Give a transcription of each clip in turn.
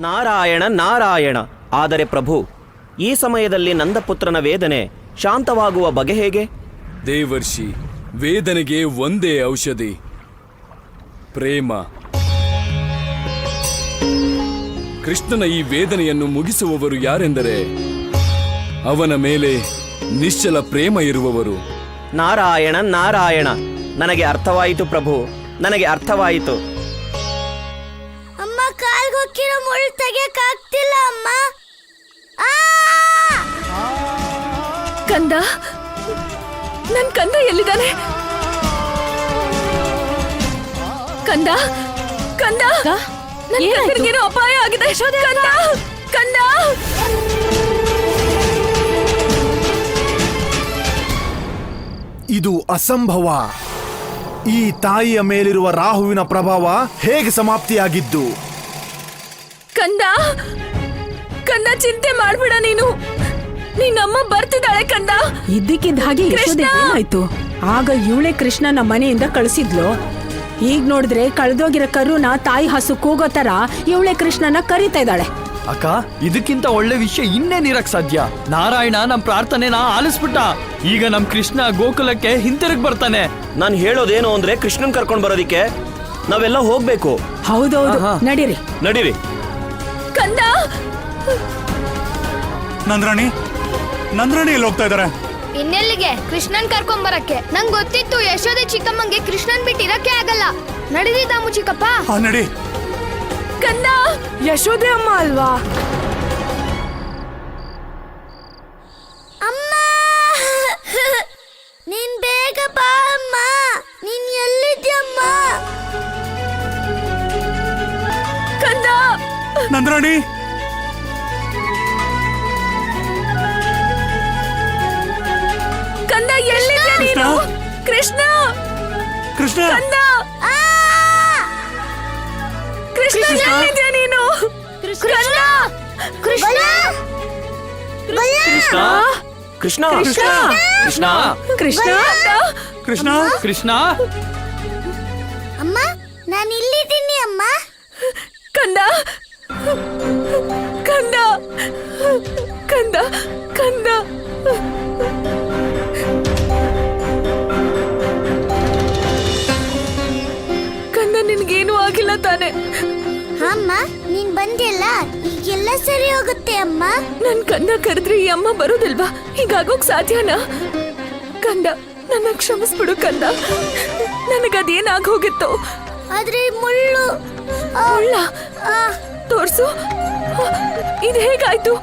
ನಾರಾಯಣ ನಾರಾಯಣ. ಆದರೆ ಪ್ರಭು, ಈ ಸಮಯದಲ್ಲಿ ನಂದಪುತ್ರನ ವೇದನೆ ಶಾಂತವಾಗುವ ಬಗೆ ಹೇಗೆ? ದೇವರ್ಷಿ, ವೇದನೆಗೆ ಒಂದೇ ಔಷಧಿ, ಪ್ರೇಮ. ಕೃಷ್ಣನ ಈ ವೇದನೆಯನ್ನು ಮುಗಿಸುವವರು ಯಾರೆಂದರೆ ಅವನ ಮೇಲೆ ನಿಶ್ಚಲ ಪ್ರೇಮ ಇರುವವರು. ನಾರಾಯಣ ನಾರಾಯಣ. ನನಗೆ ಅರ್ಥವಾಯಿತು ಪ್ರಭು, ನನಗೆ ಅರ್ಥವಾಯಿತು. ಅಮ್ಮ, ಕಾಲ್ಗೊಕ್ಕಿರೋ ಮುಳ್ಳು ತೆಗಿಯಕ್ಕಾಗ್ತಿಲ್ಲ ಅಮ್ಮ. ಕಂದ, ನನ್ ಕಂದ ಎಲ್ಲಿದ್ದಾನೆ? ಕಂದ, ಕಂದ, ನನ್ ಕಂದನಿಗೇನೋ ಅಪಾಯ ಆಗಿದೆ. ಕಂದ, ಕಂದ. ಇದು ಅಸಂಭವ. ಈ ತಾಯಿಯ ಮೇಲಿರುವ ರಾಹುವಿನ ಪ್ರಭಾವ ಹೇಗೆ ಸಮಾಪ್ತಿಯಾಗಿದ್ದು? ಕಂದ, ಕಂದ, ಚಿಂತೆ ಮಾಡ್ಬೇಡ ನೀನು. ನಿನ್ನಮ್ಮ ಬರ್ತಿದ್ದಾಳೆ ಕಂದ. ಇದ್ದಕ್ಕಿದ್ದ ಹಾಗೆ ಏನಾಯ್ತು? ಆಗ ಇವಳೆ ಕೃಷ್ಣನ ಮನೆಯಿಂದ ಕಳಿಸಿದ್ಲು. ಈಗ ನೋಡಿದ್ರೆ ಕಳೆದೋಗಿರೋ ಕರುನ ತಾಯಿ ಹಸು ಕೂಗೋ ತರ ಇವಳೆ ಕೃಷ್ಣನ ಕರೀತಾ ಇದ್ದಾಳೆ. ಅಕ್ಕ, ಇದಕ್ಕಿಂತ ಒಳ್ಳೆ ವಿಷಯ ಇನ್ನೇನಿರಕ್ ಸಾಧ್ಯ? ನಾರಾಯಣ ನಮ್ ಪ್ರಾರ್ಥನೆನ ಆಲಿಸ್ಬಿಟ್ಟ. ಈಗ ನಮ್ ಕೃಷ್ಣ ಗೋಕುಲಕ್ಕೆ ಹಿಂತಿರುಗ್ ಬರ್ತಾನೆ. ನಾನು ಹೇಳೋದೇನು ಅಂದ್ರೆ ಕೃಷ್ಣನ್ ಕರ್ಕೊಂಡ್ ಬರೋದಿಕ್ಕೆ ನಾವೆಲ್ಲ ಹೋಗ್ಬೇಕು. ಹೌದೌದು, ನಡೀರಿ ನಡೀರಿ. ಕಂದ, ನಂದ್ರಾಣಿ ಎಲ್ಲಿ ಹೋಗ್ತಾ ಇದಾರೆ? ಇನ್ನೆಲ್ಲಿಗೆ? ಕೃಷ್ಣನ್ ಕರ್ಕೊಂಡ್ ಬರಕ್ಕೆ. ನಂಗ್ ಗೊತ್ತಿತ್ತು ಯಶೋದೆ ಚಿಕ್ಕಮ್ಮಂಗೆ ಕೃಷ್ಣನ್ ಬಿಟ್ಟಿರಕ್ಕೆ ಆಗಲ್ಲ. ನಡೆದಿದ್ದಾಮು ಚಿಕ್ಕಪ್ಪ. ನಡಿ. ಕಂದ, ಯಶೋದೆ ಅಮ್ಮ ಅಲ್ವಾ? ಅಮ್ಮ, ನೀನ್ ಬೇಗ ಬಾ ಅಮ್ಮ. ನೀನ್ ಎಲ್ಲಿದ್ಯಮ್ಮ? ಕಂದ, ನಂದ್ರಾಣಿ, ಕಂದ, ಎಲ್ಲಿದ್ಯಾ ನೀನು? ಕೃಷ್ಣ, ಕೃಷ್ಣ, ಕಂದ, ಕೃಷ್ಣ, ಎಲ್ಲಿದ್ಯಾ ನೀನು? ಕೃಷ್ಣ, ಕೃಷ್ಣ, ಕೃಷ್ಣ, ಕೃಷ್ಣ, ಕೃಷ್ಣ, ಕೃಷ್ಣ, ಕೃಷ್ಣ, ಕೃಷ್ಣ, ಕೃಷ್ಣ, ಅಮ್ಮ, ನಾನು ಇಲ್ಲಿದ್ದೀನಿ ಅಮ್ಮ. ಕಂದ, ಕಂದ, ಕಂದ, ಕಂದ. ಕಂದ, ನಿನ್ಗೇನು ಆಗಿಲ್ಲ ತಾನೆ? ಅಮ್ಮ, ನೀನ್ ಬಂದಿಲ್ಲ, ಈಗೆಲ್ಲ ಸರಿ ಹೋಗುತ್ತೆ ಅಮ್ಮ. ನನ್ ಕಂದ ಕರೆದ್ರೆ ಈ ಅಮ್ಮ ಬರೋದಿಲ್ವಾ? ಹೀಗಾಗೋಕ್ ಸಾಧ್ಯನಾ? ಕಂದ, ನನ್ನ ಕ್ಷಮಿಸ್ಬಿಡು ಕಂದ. ನನಗದೇನಾಗೋಗಿತ್ತು? ಆದ್ರೆ ಈ ಮುಳ್ಳು ಮುಳ್ಳ? ತೋರ್ಸು, ಇದು ಹೇಗಾಯ್ತು?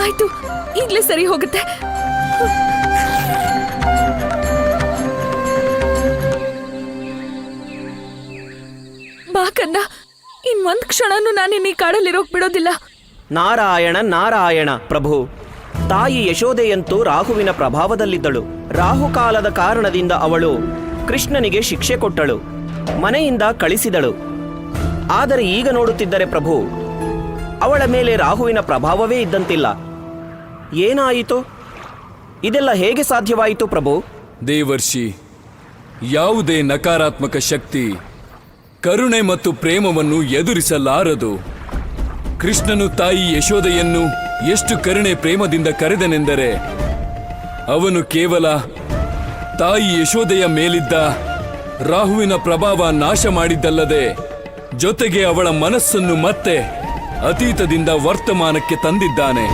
ಆಯ್ತು, ಈಗ್ಲೇ ಸರಿ ಹೋಗುತ್ತೆ. ಬಾ ಕಂದ, ಇನ್ನೊಂದ್ ಕ್ಷಣನೂ ನಾನಿನ್ನ ಈ ಕಾಡಲ್ಲಿರೋಕ್ ಬಿಡೋದಿಲ್ಲ. ನಾರಾಯಣ ನಾರಾಯಣ. ಪ್ರಭು, ತಾಯಿ ಯಶೋದೆಯಂತೂ ರಾಹುವಿನ ಪ್ರಭಾವದಲ್ಲಿದ್ದಳು. ರಾಹುಕಾಲದ ಕಾರಣದಿಂದ ಅವಳು ಕೃಷ್ಣನಿಗೆ ಶಿಕ್ಷೆ ಕೊಟ್ಟಳು, ಮನೆಯಿಂದ ಕಳಿಸಿದಳು. ಆದರೆ ಈಗ ನೋಡುತ್ತಿದ್ದರೆ ಪ್ರಭು, ಅವಳ ಮೇಲೆ ರಾಹುವಿನ ಪ್ರಭಾವವೇ ಇದ್ದಂತಿಲ್ಲ. ಏನಾಯಿತು? ಇದೆಲ್ಲ ಹೇಗೆ ಸಾಧ್ಯವಾಯಿತು ಪ್ರಭು? ದೇವರ್ಷಿ, ಯಾವುದೇ ನಕಾರಾತ್ಮಕ ಶಕ್ತಿ ಕರುಣೆ ಮತ್ತು ಪ್ರೇಮವನ್ನು ಎದುರಿಸಲಾರದು. ಕೃಷ್ಣನು ತಾಯಿ ಯಶೋದೆಯನ್ನು ಎಷ್ಟು ಕರುಣೆ ಪ್ರೇಮದಿಂದ ಕರೆದನೆಂದರೆ ಅವನು ಕೇವಲ ತಾಯಿ ಯಶೋದೆಯ ಮೇಲಿದ್ದ ರಾಹುವಿನ ಪ್ರಭಾವ ನಾಶ ಮಾಡಿದ್ದಲ್ಲದೆ ಜೊತೆಗೆ ಅವಳ ಮನಸ್ಸನ್ನು ಮತ್ತೆ ಅತೀತದಿಂದ ವರ್ತಮಾನಕ್ಕೆ ತಂದಿದ್ದಾನೆ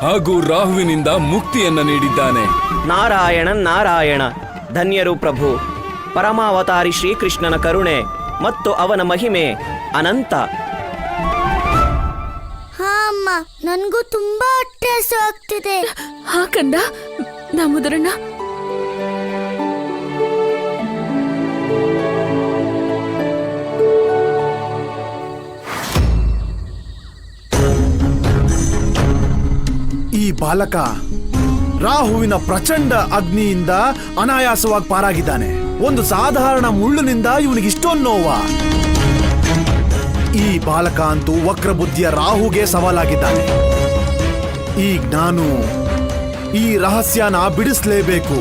ಹಾಗೂ ರಾಹುವಿನಿಂದ ಮುಕ್ತಿಯನ್ನ ನೀಡಿದ್ದಾನೆ. ನಾರಾಯಣ ನಾರಾಯಣ. ಧನ್ಯರು ಪ್ರಭು. ಪರಮಾವತಾರಿ ಶ್ರೀಕೃಷ್ಣನ ಕರುಣೆ ಮತ್ತು ಅವನ ಮಹಿಮೆ ಅನಂತ. ಹಾ ಅಮ್ಮ, ನನ್ಗೂ ತುಂಬಾ ಹೊಟ್ಟೆ ಹಸು ಆಗ್ತಿದೆ. ಹಾ ಕಂದ, ದಾಮೋದರಣ್ಣ. ಈ ಬಾಲಕ ರಾಹುವಿನ ಪ್ರಚಂಡ ಅಗ್ನಿಯಿಂದ ಅನಾಯಾಸವಾಗಿ ಪಾರಾಗಿದ್ದಾನೆ. ಒಂದು ಸಾಧಾರಣ ಮುಳ್ಳಿನಿಂದ ಇವನಿಗೆ ಇಷ್ಟೊಂದು ನೋವ. ಈ ಬಾಲಕ ಅಂತೂ ವಕ್ರಬುದ್ಧಿಯ ರಾಹುಗೆ ಸವಾಲಾಗಿದ್ದಾನೆ. ಈಗ ನಾನು ಈ ರಹಸ್ಯನ ಬಿಡಿಸಲೇಬೇಕು.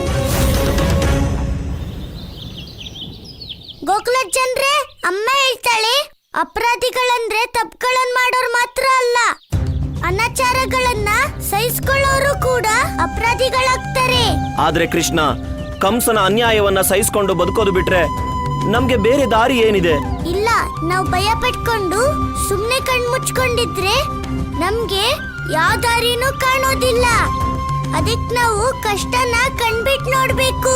ಗೋಕುಲದ ಜನ್ರೆ, ಅಮ್ಮ ಹೇಳ್ತಾಳೆ ಅಪರಾಧಿಗಳಂದ್ರೆ ತಪ್ಪುಗಳನ್ನ ಮಾಡೋರು ಮಾತ್ರ ಅಲ್ಲ, ಅನಾಚಾರಗಳನ್ನ ಸಹಿಸ್ಕೊಳ್ಳೋರು ಕೂಡ ಅಪರಾಧಿಗಳಾಗ್ತಾರೆ. ಆದ್ರೆ ಕೃಷ್ಣ, ಕಂಸನ ಅನ್ಯಾಯವನ್ನ ಸಹಿಸ್ಕೊಂಡು ಬದುಕೋದು ಬಿಟ್ರೆ ನಮ್ಗೆ ಬೇರೆ ದಾರಿ ಏನಿದೆ? ಇಲ್ಲ, ನಾವು ಭಯ ಪಟ್ಕೊಂಡು ಸುಮ್ನೆ ಕಣ್ಮುಚ್ಕೊಂಡಿದ್ರೆ ನಮ್ಗೆ ಯಾವ ದಾರಿನೂ ಕಾಣೋದಿಲ್ಲ. ಅದಕ್ ನಾವು ಕಷ್ಟನ ಕಣ್ಬಿಟ್ ನೋಡ್ಬೇಕು.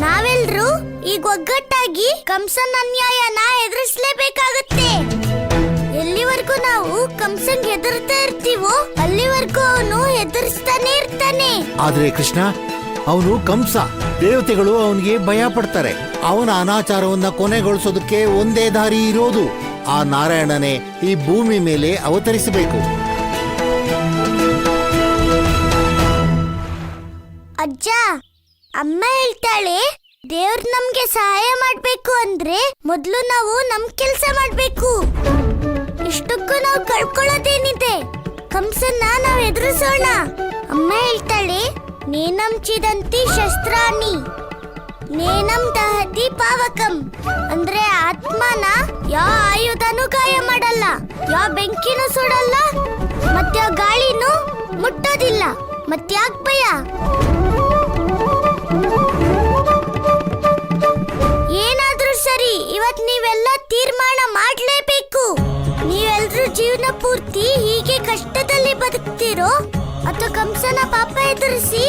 ನಾವೆಲ್ರೂ ಈಗ ಒಗ್ಗಟ್ಟಾಗಿ ಕಂಸನ ಅನ್ಯಾಯನ ಎದುರಿಸ್ಲೇಬೇಕಾಗತ್ತೆ. ಎಲ್ಲಿವರೆಗೂ ನಾವು ಕಂಸಂಗ್ ಹೆದರ್ತಾ ಇರ್ತೀವೋ ಅಲ್ಲಿವರೆಗೂ ಅವನು ಹೆದರ್ಸ್ತಾನೆ ಇರ್ತಾನೆ. ಆದ್ರೆ ಕೃಷ್ಣ, ಅವನು ಕಂಸ. ದೇವತೆಗಳು ಅವನಿಗೆ ಭಯ ಪಡ್ತಾರೆ. ಅವನ ಅನಾಚಾರವನ್ನ ಕೊನೆಗೊಳಿಸೋದಕ್ಕೆ ಒಂದೇ ದಾರಿ ಇರೋದು. ಆ ನಾರಾಯಣನೇ ಈ ಭೂಮಿ ಮೇಲೆ ಅವತರಿಸಬೇಕು. ಅಜ್ಜ, ಅಮ್ಮ ಹೇಳ್ತಾಳೆ ದೇವ್ರ ನಮ್ಗೆ ಸಹಾಯ ಮಾಡ್ಬೇಕು ಅಂದ್ರೆ ಮೊದ್ಲು ನಾವು ನಮ್ ಕೆಲ್ಸ ಮಾಡ್ಬೇಕು. ಇಷ್ಟಕ್ಕೂ ನಾವು ಕಳ್ಕೊಳ್ಳೋದೇನಿದೆ? ಕಂಸನ್ನ ನಾವ್ ಎದುರಿಸೋಣ. ಅಮ್ಮ ಹೇಳ್ತಾಳೆ ನೇನಂಚಿದಂತಿ ಶಸ್ತ್ರಾಣಿ ನೇನಂ ದಹತಿ ಪಾವಕಂ ಅಂದ್ರೆ ಆತ್ಮನ ಯಾವ ಆಯುಧನೂ ಗಾಯ ಮಾಡಲ್ಲ, ಯಾವ ಬೆಂಕಿನೂ ಸುಡಲ್ಲ, ಮತ್ಯಾವ ಗಾಳಿನೂ ಮುಟ್ಟೋದಿಲ್ಲ. ಮತ್ಯಾಕ್ ಭಯ? ಏನಾದ್ರೂ ಸರಿ, ಇವತ್ ನೀವೆಲ್ಲ ತೀರ್ಮಾನ ಮಾಡ್ಲೇಬೇಕು. ನೀವೆಲ್ರೂ ಜೀವನ ಪೂರ್ತಿ ಹೀಗೆ ಕಷ್ಟದಲ್ಲಿ ಬದುಕ್ತಿರೋ ಅಥವಾ ಕಂಸನ ಪಾಪ ಎದುರಿಸಿ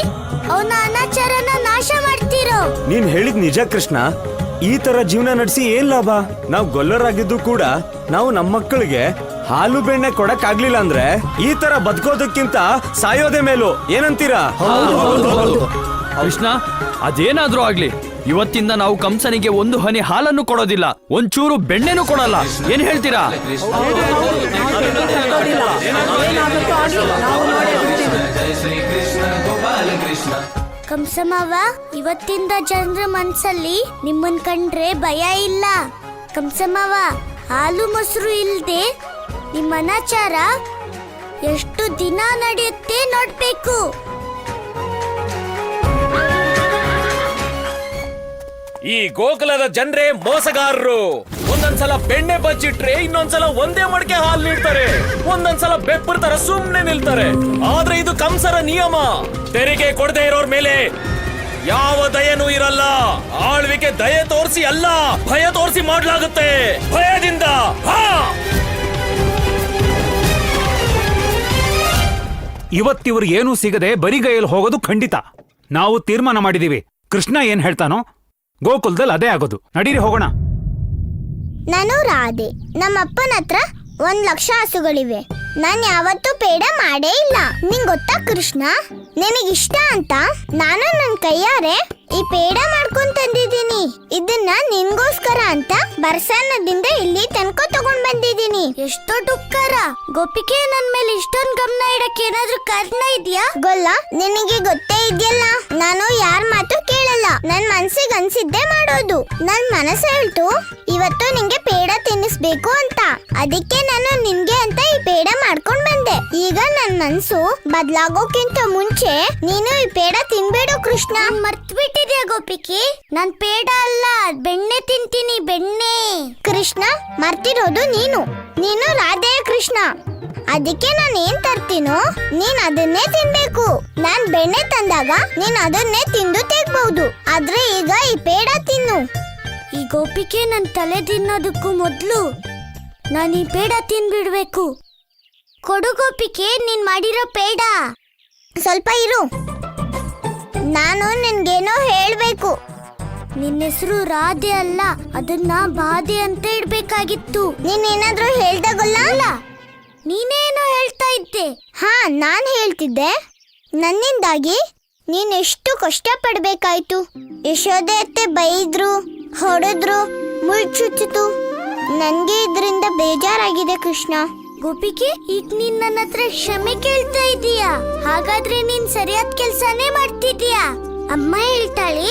ಅವನ ಅನಾಚಾರನ ನಾಶ ಮಾಡ್ತಿರೋ? ನೀನ್ ಹೇಳಿದ್ ನಿಜ ಕೃಷ್ಣ. ಈ ತರ ಜೀವನ ನಡೆಸಿ ಏನ್ ಲಾಭ? ನಾವು ಗೊಲ್ಲರಾಗಿದ್ದು ಕೂಡ ನಾವು ನಮ್ಮ ಮಕ್ಕಳಿಗೆ ಹಾಲು ಬೆಣ್ಣೆ ಕೊಡಕ್ ಆಗ್ಲಿಲ್ಲ ಅಂದ್ರೆ ಈ ತರ ಬದುಕೋದಕ್ಕಿಂತ ಸಾಯೋದೇ ಮೇಲು. ಏನಂತೀರಾ? ಕೃಷ್ಣ, ಅದೇನಾದ್ರೂ ಆಗ್ಲಿ, ಇವತ್ತಿಂದ ನಾವು ಕಂಸನಿಗೆ ಒಂದು ಹನಿ ಹಾಲನ್ನು ಕೊಡೋದಿಲ್ಲ, ಒಂಚೂರು ಬೆಣ್ಣೆನೂ ಕೊಡಲ್ಲ. ಏನ್ ಹೇಳ್ತೀರಾ? ಕಂಸಮಾವ, ಇವತ್ತಿಂದ ಜನರ ಮನ್ಸಲ್ಲಿ ನಿಮ್ಮನ್ ಕಂಡ್ರೆ ಭಯ ಇಲ್ಲ. ಕಂಸಮಾವ, ಹಾಲು ಮೊಸರು ಇಲ್ದೆ ನಿಮ್ಮ ಅನಾಚಾರ ಎಷ್ಟು ದಿನ ನಡೆಯುತ್ತೆ ನೋಡ್ಬೇಕು. ಈ ಗೋಕುಲದ ಜನರೇ ಮೋಸಗಾರರು. ಒಂದೊಂದ್ಸಲ ಬೆಣ್ಣೆ ಬಚ್ಚಿಟ್ರೆ ಇನ್ನೊಂದ್ಸಲ ಒಂದೇ ಮಡಕೆ ಹಾಲು ನೀಡ್ತಾರೆ, ಒಂದೊಂದ್ಸಲ ಬೆಪ್ಪರ್ ತರ ಸುಮ್ನೆ ನಿಲ್ತಾರೆ. ಆದ್ರೆ ಇದು ಕಂಸರ ನಿಯಮ. ತೆರಿಗೆ ಕೊಡದೆ ಇರೋರ್ ಮೇಲೆ ಯಾವ ದಯನೂ ಇರಲ್ಲ. ಆಳ್ವಿಕೆ ದಯೆ ತೋರಿಸಿ ಅಲ್ಲ, ಭಯ ತೋರಿಸಿ ಮಾಡ್ಲಾಗುತ್ತೆ. ಭಯದಿಂದ ಇವತ್ತಿವ್ರು ಏನೂ ಸಿಗದೆ ಬರಿಗೈಯಲ್ಲಿ ಹೋಗೋದು ಖಂಡಿತ. ನಾವು ತೀರ್ಮಾನ ಮಾಡಿದೀವಿ. ಕೃಷ್ಣ ಏನ್ ಹೇಳ್ತಾನೋ ಗೋಕುಲದಲ್ಲಿ ಅದೇ ಆಗೋದು. ನಡೀರಿ ಹೋಗೋಣ. ನಾನು ರಾಧೆ. ನಮ್ಮ ಅಪ್ಪನ ಹತ್ರ 1,00,000 ಹಸುಗಳಿವೆ. ನಾನ್ ಯಾವತ್ತೂ ಪೇಡ ಮಾಡೇ ಇಲ್ಲ. ನಿಂಗ್ ಗೊತ್ತಾ ಕೃಷ್ಣ, ನಿನಗಿಷ್ಟ ಅಂತ ನಾನು ನನ್ ಕೈಯಾರೆ ಈ ಪೇಡ ಮಾಡ್ಕೊಂಡ್ ತಂದಿದ್ದೀನಿ. ಇದನ್ನ ನಿನ್ಗೋಸ್ಕರ ಅಂತ ಬರ್ಸಾನದಿಂದ ಇಲ್ಲಿ ತನಕ ತಗೊಂಡ್ ಬಂದಿದ್ದೀನಿ. ಎಷ್ಟೋ ಉಪಕಾರ. ಗೋಪಿಕೆ ನನ್ ಮೇಲೆ ಇಷ್ಟೊಂದ್ ಗಮನ ಇಡಕ್ಕೆ ಏನಾದ್ರೂ ಕಾರಣ ಇದ್ಯಾ? ಗೊಲ್ಲ, ನಿನಗೆ ಗೊತ್ತೇ ಇದೆಯಲ್ಲ, ನಾನು ಯಾರ ಮಾತು ಕೇಳಲ್ಲ. ನನ್ ಮನ್ಸಿಗೆ ಅನ್ಸಿದ್ದೆ ಮಾಡೋದು. ನನ್ ಮನಸ್ಸು ಹೇಳ್ತು ಇವತ್ತು ನಿಂಗೆ ಪೇಡ ತಿನ್ನಿಸ್ಬೇಕು ಅಂತ. ಅದಕ್ಕೆ ನಾನು ನಿನ್ಗೆ ಅಂತ ಈ ಪೇಡ ಮಾಡ್ಕೊಂಡ್ ಬಂದೆ. ಈಗ ನನ್ ಮನ್ಸು ಬದ್ಲಾಗೋಕ್ಕಿಂತ ಮುಂಚೆ ನೀನು ಈ ಪೇಡ ತಿನ್ಬೇಡು ಕೃಷ್ಣ. ಮರ್ತ್ಬಿಟ್ಟಿದ್ಯಾ ಗೋಪಿಕೆ? ನಾನ್ ಪೇಡ ಅಲ್ಲ, ಬೆಣ್ಣೆ ತಿಂತೀನಿ, ಬೆಣ್ಣೆ. ಕೃಷ್ಣ, ಮರ್ತಿರೋದು ನೀನು ರಾಧೆಯ ಕೃಷ್ಣ. ಅದಕ್ಕೆ ನಾನು ಏನ್ ತರ್ತೀನೋ ನೀನ್ ಅದನ್ನೇ ತಿನ್ಬೇಕು. ನಾನ್ ಬೆಣ್ಣೆ ತಂದಾಗ ನೀನ್ ಅದನ್ನೇ ತಿಂದು ತೆಗ್ಬಹುದು. ಆದ್ರೆ ಈಗ ಈ ಪೇಡ ತಿನ್ನು. ಈ ಗೋಪಿಕೆ ನನ್ ತಲೆ ತಿನ್ನೋದಕ್ಕೂ ಮೊದ್ಲು ನಾನು ಈ ಪೇಡ ತಿನ್ಬಿಡ್ಬೇಕು. ಕೊಡು ಗೋಪಿಕೆ, ನೀನ್ ಮಾಡಿರೋ ಪೇಡ. ಸ್ವಲ್ಪ ಇರು, ನಾನು ನಿನ್ಗೇನೋ ಹೇಳ್ಬೇಕು. ನಿನ್ನ ಹೆಸರು ರಾಧೆ ಅಲ್ಲ, ಅದನ್ನ ಬಾಧೆ ಅಂತ ಇಡ್ಬೇಕಾಗಿತ್ತು. ನೀನೇನಾದ್ರೂ ಹೇಳ್ದಾಗಲ್ಲ? ಅಲ್ಲ, ನೀನೇನೋ ಹೇಳ್ತಾ ಇದ್ದೆ. ಹಾ, ನಾನ್ ಹೇಳ್ತಿದ್ದೆ. ನನ್ನಿಂದಾಗಿ ನೀನ್ ಎಷ್ಟು ಕಷ್ಟ ಪಡ್ಬೇಕಾಯ್ತು. ಯಶೋದೆ ಅತ್ತೆ ಬೈದ್ರು, ಹೊಡೆದ್ರು, ಮುಳ್ಚುಚ್ಚಿತು. ನನ್ಗೆ ಇದ್ರಿಂದ ಬೇಜಾರಾಗಿದೆ ಕೃಷ್ಣ. ಗೋಪಿಕೆ, ಈಗ ನೀನ್ ನನ್ನ ಹತ್ರ ಕ್ಷಮೆ ಕೇಳ್ತಾ ಇದೀಯಾ? ಹಾಗಾದ್ರೆ ನೀನ್ ಸರಿಯಾದ ಕೆಲ್ಸಾನೇ ಮಾಡ್ತಿದೀಯಾ? ಅಮ್ಮ ಹೇಳ್ತಾಳೆ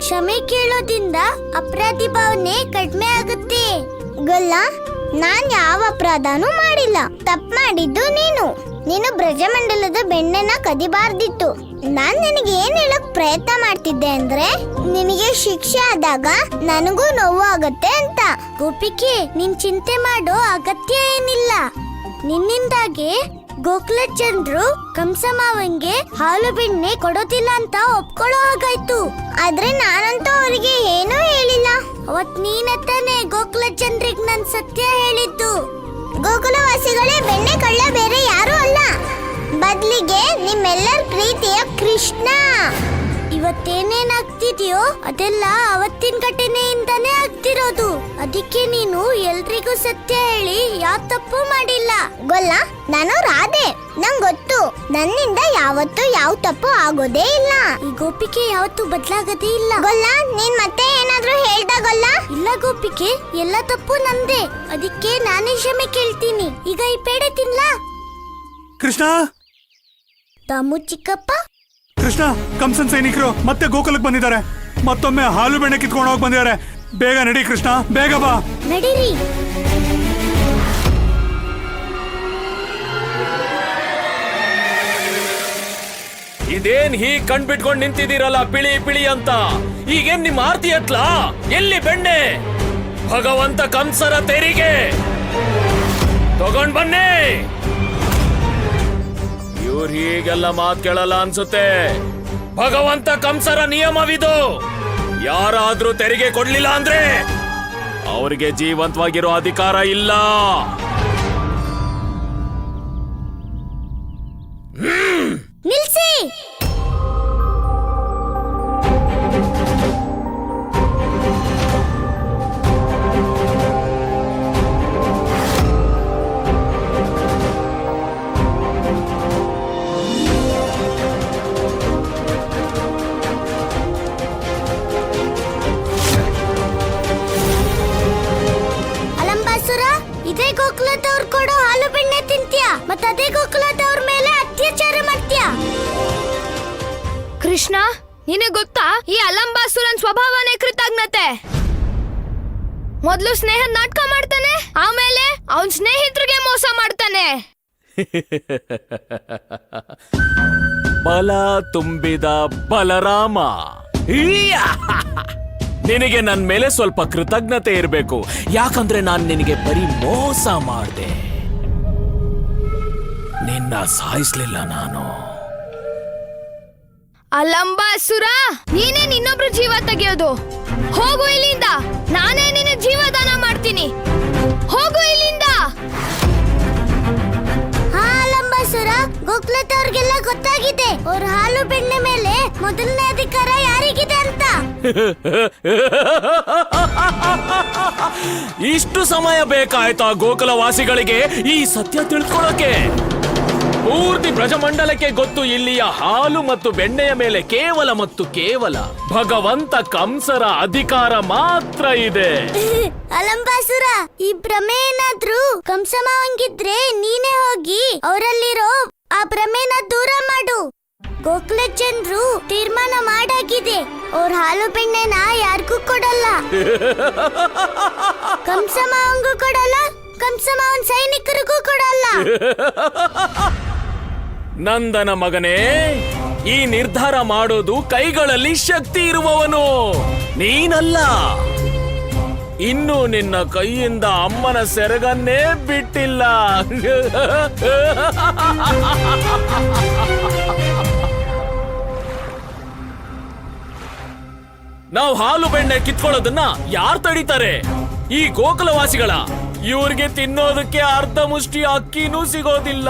ಕ್ಷಮೆ ಕೇಳೋದ್ರಿಂದ ಅಪರಾಧಿ ಭಾವನೆ ಕಡಿಮೆ ಆಗುತ್ತೆ. ಗೊಲ್ಲ, ನಾನ್ ಯಾವ ಅಪರಾಧನೂ ಮಾಡಿಲ್ಲ. ತಪ್ಪು ಮಾಡಿದ್ದು ನೀನು. ನೀನು ಬ್ರಜಮಂಡಲದ ಬೆಣ್ಣೆನ ಕದಿಬಾರ್ದಿತ್ತು. ನಾನ್ ನಿನಗೆ ಏನ್ ಹೇಳಕ್ ಪ್ರಯತ್ನ ಮಾಡ್ತಿದ್ದೆ ಅಂದ್ರೆ ನಿನಗೆ ಶಿಕ್ಷೆ ಆದಾಗ ನನಗೂ ನೋವು ಆಗತ್ತೆ ಅಂತ. ಗೋಪಿಕೆ, ನೀನ್ ಚಿಂತೆ ಮಾಡೋ ಅಗತ್ಯ ಏನಿಲ್ಲ. ನಿನ್ನಿಂದಾಗಿ ಗೋಕುಲ ಜನರು ಕಂಸ ಮಾವಂಗೆ ಹಾಲು ಬೆಣ್ಣೆ ಕೊಡೋದಿಲ್ಲ ಅಂತ ಒಪ್ಕೊಳ್ಳೋ ಹಾಗಾಯ್ತು. ಆದ್ರೆ ನಾನಂತೂ ಅವರಿಗೆ ಏನೂ ಹೇಳಿಲ್ಲ. ಅವತ್ ನೀನತ್ತಾನೆ ಗೋಕುಲ ಜನರಿಗೆ ನನ್ ಸತ್ಯ ಹೇಳಿದ್ದು. ಗೋಕುಲವಾಸಿಗಳೇ, ಬೆಣ್ಣೆ ಕಳ್ಳ ಬೇರೆ ಯಾರು ಅಲ್ಲ, ಬದ್ಲಿಗೆ ನಿಮ್ಮೆಲ್ಲರ ಪ್ರೀತಿಯ ಕೃಷ್ಣ. ಇವತ್ತೇನೇನಾಗ್ತಿದ್ಯೋ ಅದೆಲ್ಲ ಅವತ್ತಿನ ಘಟನೆಯಿಂದಾನೇ ಆಗ್ತಿರೋದು. ಅದಕ್ಕೆ ನೀನು ಎಲ್ರಿಗೂ ಸತ್ಯ ಹೇಳಿ ಯಾವ ತಪ್ಪು ಮಾಡಿಲ್ಲ. ಗೊಲ್ಲ, ನಾನು ರಾಧೆ, ನಂಗ್ ಗೊತ್ತು ನನ್ನಿಂದ ಯಾವತ್ತೂ ಯಾವ ತಪ್ಪು ಆಗೋದೇ ಇಲ್ಲ. ಈ ಗೋಪಿಕೆ ಯಾವತ್ತೂ ಬದಲಾಗದೇ ಇಲ್ಲ. ಗೊಲ್ಲ, ನೀನ್ ಮತ್ತೆ ಏನಾದ್ರೂ ಹೇಳ್ದಾಗೊಲ್ಲ? ಇಲ್ಲ ಗೋಪಿಕೆ, ಎಲ್ಲ ತಪ್ಪು ನಂದೇ. ಅದಕ್ಕೆ ನಾನೇ ಕ್ಷಮೆ ಕೇಳ್ತೀನಿ. ಈಗ ಈ ಪೇಡೆ ತಿನ್ಲಾ? ಕೃಷ್ಣ, ತಾಮು ಚಿಕ್ಕಪ್ಪ, ಕೃಷ್ಣ, ಕಂಸನ್ ಸೈನಿಕರು ಮತ್ತೆ ಗೋಕುಲಕ್ಕೆ ಬಂದಿದ್ದಾರೆ. ಮತ್ತೊಮ್ಮೆ ಹಾಲು ಬೆಣ್ಣೆ ಕಿತ್ಕೊಂಡು ಹೋಗಿ ಬಂದಿದ್ದಾರೆ. ಬೇಗ ನಡಿ ಕೃಷ್ಣ, ಬೇಗ ಬಾ. ನಡೀರಿ. ಇದೇನ್ ಹೀಗ್ ಕಣ್ಬಿಟ್ಕೊಂಡ್ ನಿಂತಿದ್ದೀರಲ್ಲ ಪಿಳಿ ಪಿಳಿ ಅಂತ? ಈಗೇನ್ ನಿಮ್ ಆರ್ತಿ ಎತ್ಲಾ? ಎಲ್ಲಿ ಬೆಣ್ಣೆ? ಭಗವಂತ ಕಂಸರ ತೆರಿಗೆ ತಗೊಂಡ್ ಬನ್ನಿ. ಇವ್ರು ಹೀಗೆಲ್ಲ ಮಾತ್ ಕೇಳಲ್ಲ ಅನ್ಸುತ್ತೆ. ಭಗವಂತ ಕಂಸರ ನಿಯಮವಿದು. ಯಾರಾದ್ರೂ ತೆರಿಗೆ ಕೊಡ್ಲಿಲ್ಲ ಅಂದ್ರೆ ಅವ್ರಿಗೆ ಜೀವಂತವಾಗಿರೋ ಅಧಿಕಾರ ಇಲ್ಲ. ನಿಲ್ಸಿ. ಅಲಂಬಾಸುರ, ಇದೇ ಗೋಕುಲದವ್ರು ಕೊಡೋ ಹಾಲು ಬೆಣ್ಣೆ ತಿಂತ್ಯಾ, ಮತ್ತ ಅದೇ ಗೋಕುಲದವ್ರ ಮೇಲೆ ಅತ್ಯಾಚಾರ ಮಾಡ್ತೀಯಾ? ಕೃಷ್ಣ, ನಿನಗೆ ಗೊತ್ತಾ ಈ ಅಲಂಬಾಸುರನ್ ಸ್ವಭಾವನೇ ಕೃತಜ್ಞತೆ. ಮೊದ್ಲು ಸ್ನೇಹ ನಾಟಕ ಮಾಡ್ತಾನೆ, ಆಮೇಲೆ ಅವನ್ ಸ್ನೇಹಿತರಿಗೆ ಮೋಸ ಮಾಡ್ತಾನೆ. ಬಲ ತುಂಬಿದ ಬಲರಾಮ. ಈಯಾ! ನಿನಗೆ ನನ್ ಮೇಲೆ ಸ್ವಲ್ಪ ಕೃತಜ್ಞತೆ ಇರಬೇಕು. ಯಾಕಂದ್ರೆ ನಾನ್ ನಿನಗೆ ಬರೀ ಮೋಸ ಮಾಡ್ದೆ, ನಿನ್ನ ಸಾಯಿಸ್ಲಿಲ್ಲ ನಾನು. ಅಲಂಬಾಸುರ, ನೀನೇ ನಿನ್ನೊಬ್ರು ಜೀವ ತೆಗೆಯೋದು. ಹೋಗು ಇಲ್ಲಿಂದ, ನಾನೇ ನಿನ್ನ ಜೀವ ದಾನ ಮಾಡ್ತೀನಿ. ಹೋಗು ಇಲ್ಲಿಂದ. ಹಾ ಅಲಂಬಾಸುರ, ಗೋಕುಲದವ್ರಿಗೆಲ್ಲ ಗೊತ್ತಾಗಿದೆ ಅವ್ರ ಹಾಲು ಬೆಣ್ಣೆ ಮೇಲೆ ಮೊದಲನೇ ಅಧಿಕಾರ ಯಾರಿಗಿದೆ ಅಂತ. ಇಷ್ಟು ಸಮಯ ಬೇಕಾಯ್ತಾ ಗೋಕುಲವಾಸಿಗಳಿಗೆ ಈ ಸತ್ಯ ತಿಳ್ಕೊಳ್ಳೋಕೆ? ಪೂರ್ತಿ ಬ್ರಜಮಂಡಲಕ್ಕೆ ಗೊತ್ತು ಇಲ್ಲಿಯ ಹಾಲು ಮತ್ತು ಬೆಣ್ಣೆಯ ಮೇಲೆ ಕೇವಲ ಮತ್ತು ಕೇವಲ ಭಗವಂತ ಕಂಸರ ಅಧಿಕಾರ ಮಾತ್ರ ಇದೆ. ಅಲಂಬಾಸುರ, ಈ ಭ್ರಮೆ ಏನಾದ್ರೂ ಕಂಸ ಮಾವಂಗಿದ್ರೆ ನೀನೇ ಹೋಗಿ ಅವರಲ್ಲಿರೋ ಆ ಭ್ರಮೆನ ದೂರ ಮಾಡು. ಗೋಕುಲ ಜನರು ತೀರ್ಮಾನ ಮಾಡಾಗಿದೆ, ಅವ್ರ ಹಾಲು ಬೆಣ್ಣೆನ ಯಾರಿಗೂ ಕೊಡಲ್ಲ. ಕಂಸ ಮಾವಂಗೂ ಕೊಡಲ್ಲ, ಕಂಸ ಮಾವನ್ ಸೈನಿಕರಿಗೂ ಕೊಡಲ್ಲ. ನಂದನ ಮಗನೇ, ಈ ನಿರ್ಧಾರ ಮಾಡೋದು ಕೈಗಳಲ್ಲಿ ಶಕ್ತಿ ಇರುವವನು ನೀನಲ್ಲ. ಇನ್ನು ನಿನ್ನ ಕೈಯಿಂದ ಅಮ್ಮನ ಸೆರಗನ್ನೇ ಬಿಟ್ಟಿಲ್ಲ. ನಾವು ಹಾಲು ಬೆಣ್ಣೆ ಕಿತ್ಕೊಳ್ಳೋದನ್ನ ಯಾರು ತಡೀತಾರೆ? ಈ ಗೋಕುಲವಾಸಿಗಳ. ಇವ್ರಿಗೆ ತಿನ್ನೋದಕ್ಕೆ ಅರ್ಧ ಮುಷ್ಟಿ ಅಕ್ಕಿನೂ ಸಿಗೋದಿಲ್ಲ.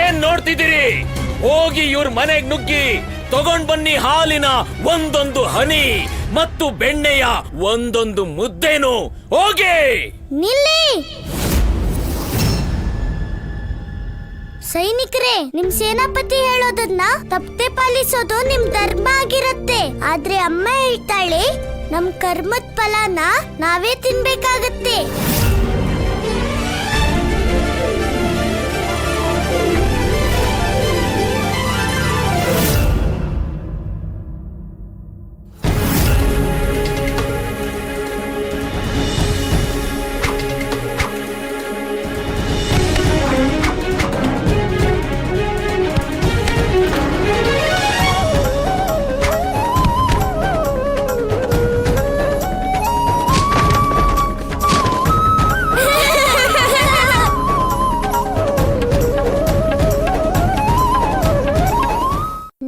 ಏನ್ ನೋಡ್ತಿದ್ದೀರಿ? ಹೋಗಿ ಇವ್ರ ಮನೆಗ್ ನುಗ್ಗಿ ತಗೊಂಡ್ ಬನ್ನಿ ಹಾಲಿನ ಒಂದೊಂದು ಹನಿ ಮತ್ತು ಬೆಣ್ಣೆಯ ಒಂದೊಂದು ಮುದ್ದೆನು. ಹೋಗಿ. ನಿಲ್ಲಿ ಸೈನಿಕರೇ, ನಿಮ್ ಸೇನಾಪತಿ ಹೇಳೋದನ್ನ ತಪ್ಪದೆ ಪಾಲಿಸೋದು ನಿಮ್ ಧರ್ಮ ಆಗಿರತ್ತೆ. ಆದ್ರೆ ಅಮ್ಮ ಹೇಳ್ತಾಳೆ, ನಮ್ ಕರ್ಮದ ಫಲನ ನಾವೇ ತಿನ್ಬೇಕಾಗತ್ತೆ.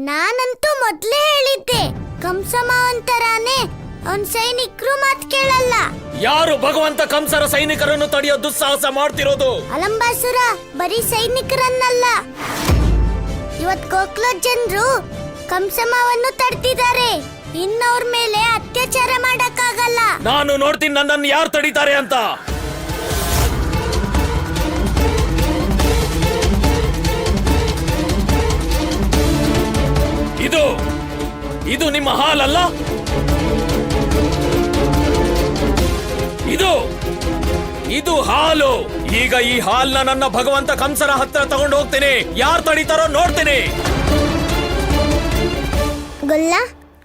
ನಾನಂತೂ ಮೊದ್ಲೇ ಹೇಳಿದ್ದೆ, ಕಂಸಮಾವಂತರಾನೆ ಅವನ್ ಸೈನಿಕರು ಮಾತ್ ಕೇಳಲ್ಲ. ಯಾರು ಭಗವಂತ ಕಂಸರ ಸೈನಿಕರನ್ನು ತಡೆಯೋ ದುಸ್ಸಾಹಸ ಮಾಡ್ತಿರೋದು? ಅಲಂಬಾಸುರ ಬರೀ ಸೈನಿಕರನ್ನಲ್ಲ, ಇವತ್ ಗೋಕುಲದ ಜನರು ಕಂಸಮವನ್ನು ತಡ್ತಿದ್ದಾರೆ. ಇನ್ನವ್ರ ಮೇಲೆ ಅತ್ಯಾಚಾರ ಮಾಡಕ್ಕಾಗಲ್ಲ. ನಾನು ನೋಡ್ತೀನಿ ನನ್ನನ್ನು ಯಾರು ತಡೀತಾರೆ ಅಂತ. ಇದು ನಿಮ್ಮ ಹಾಲ್ ಅಲ್ಲ, ಇದು ಹಾಲು. ಈಗ ಈ ಹಾಲ್ನ ನನ್ನ ಭಗವಂತ ಕಂಸರ ಹತ್ರ ತಗೊಂಡು ಹೋಗ್ತೀನಿ. ಯಾರು ತಡೀತಾರೋ ನೋಡ್ತೀನಿ. ಗೊಲ್ಲ,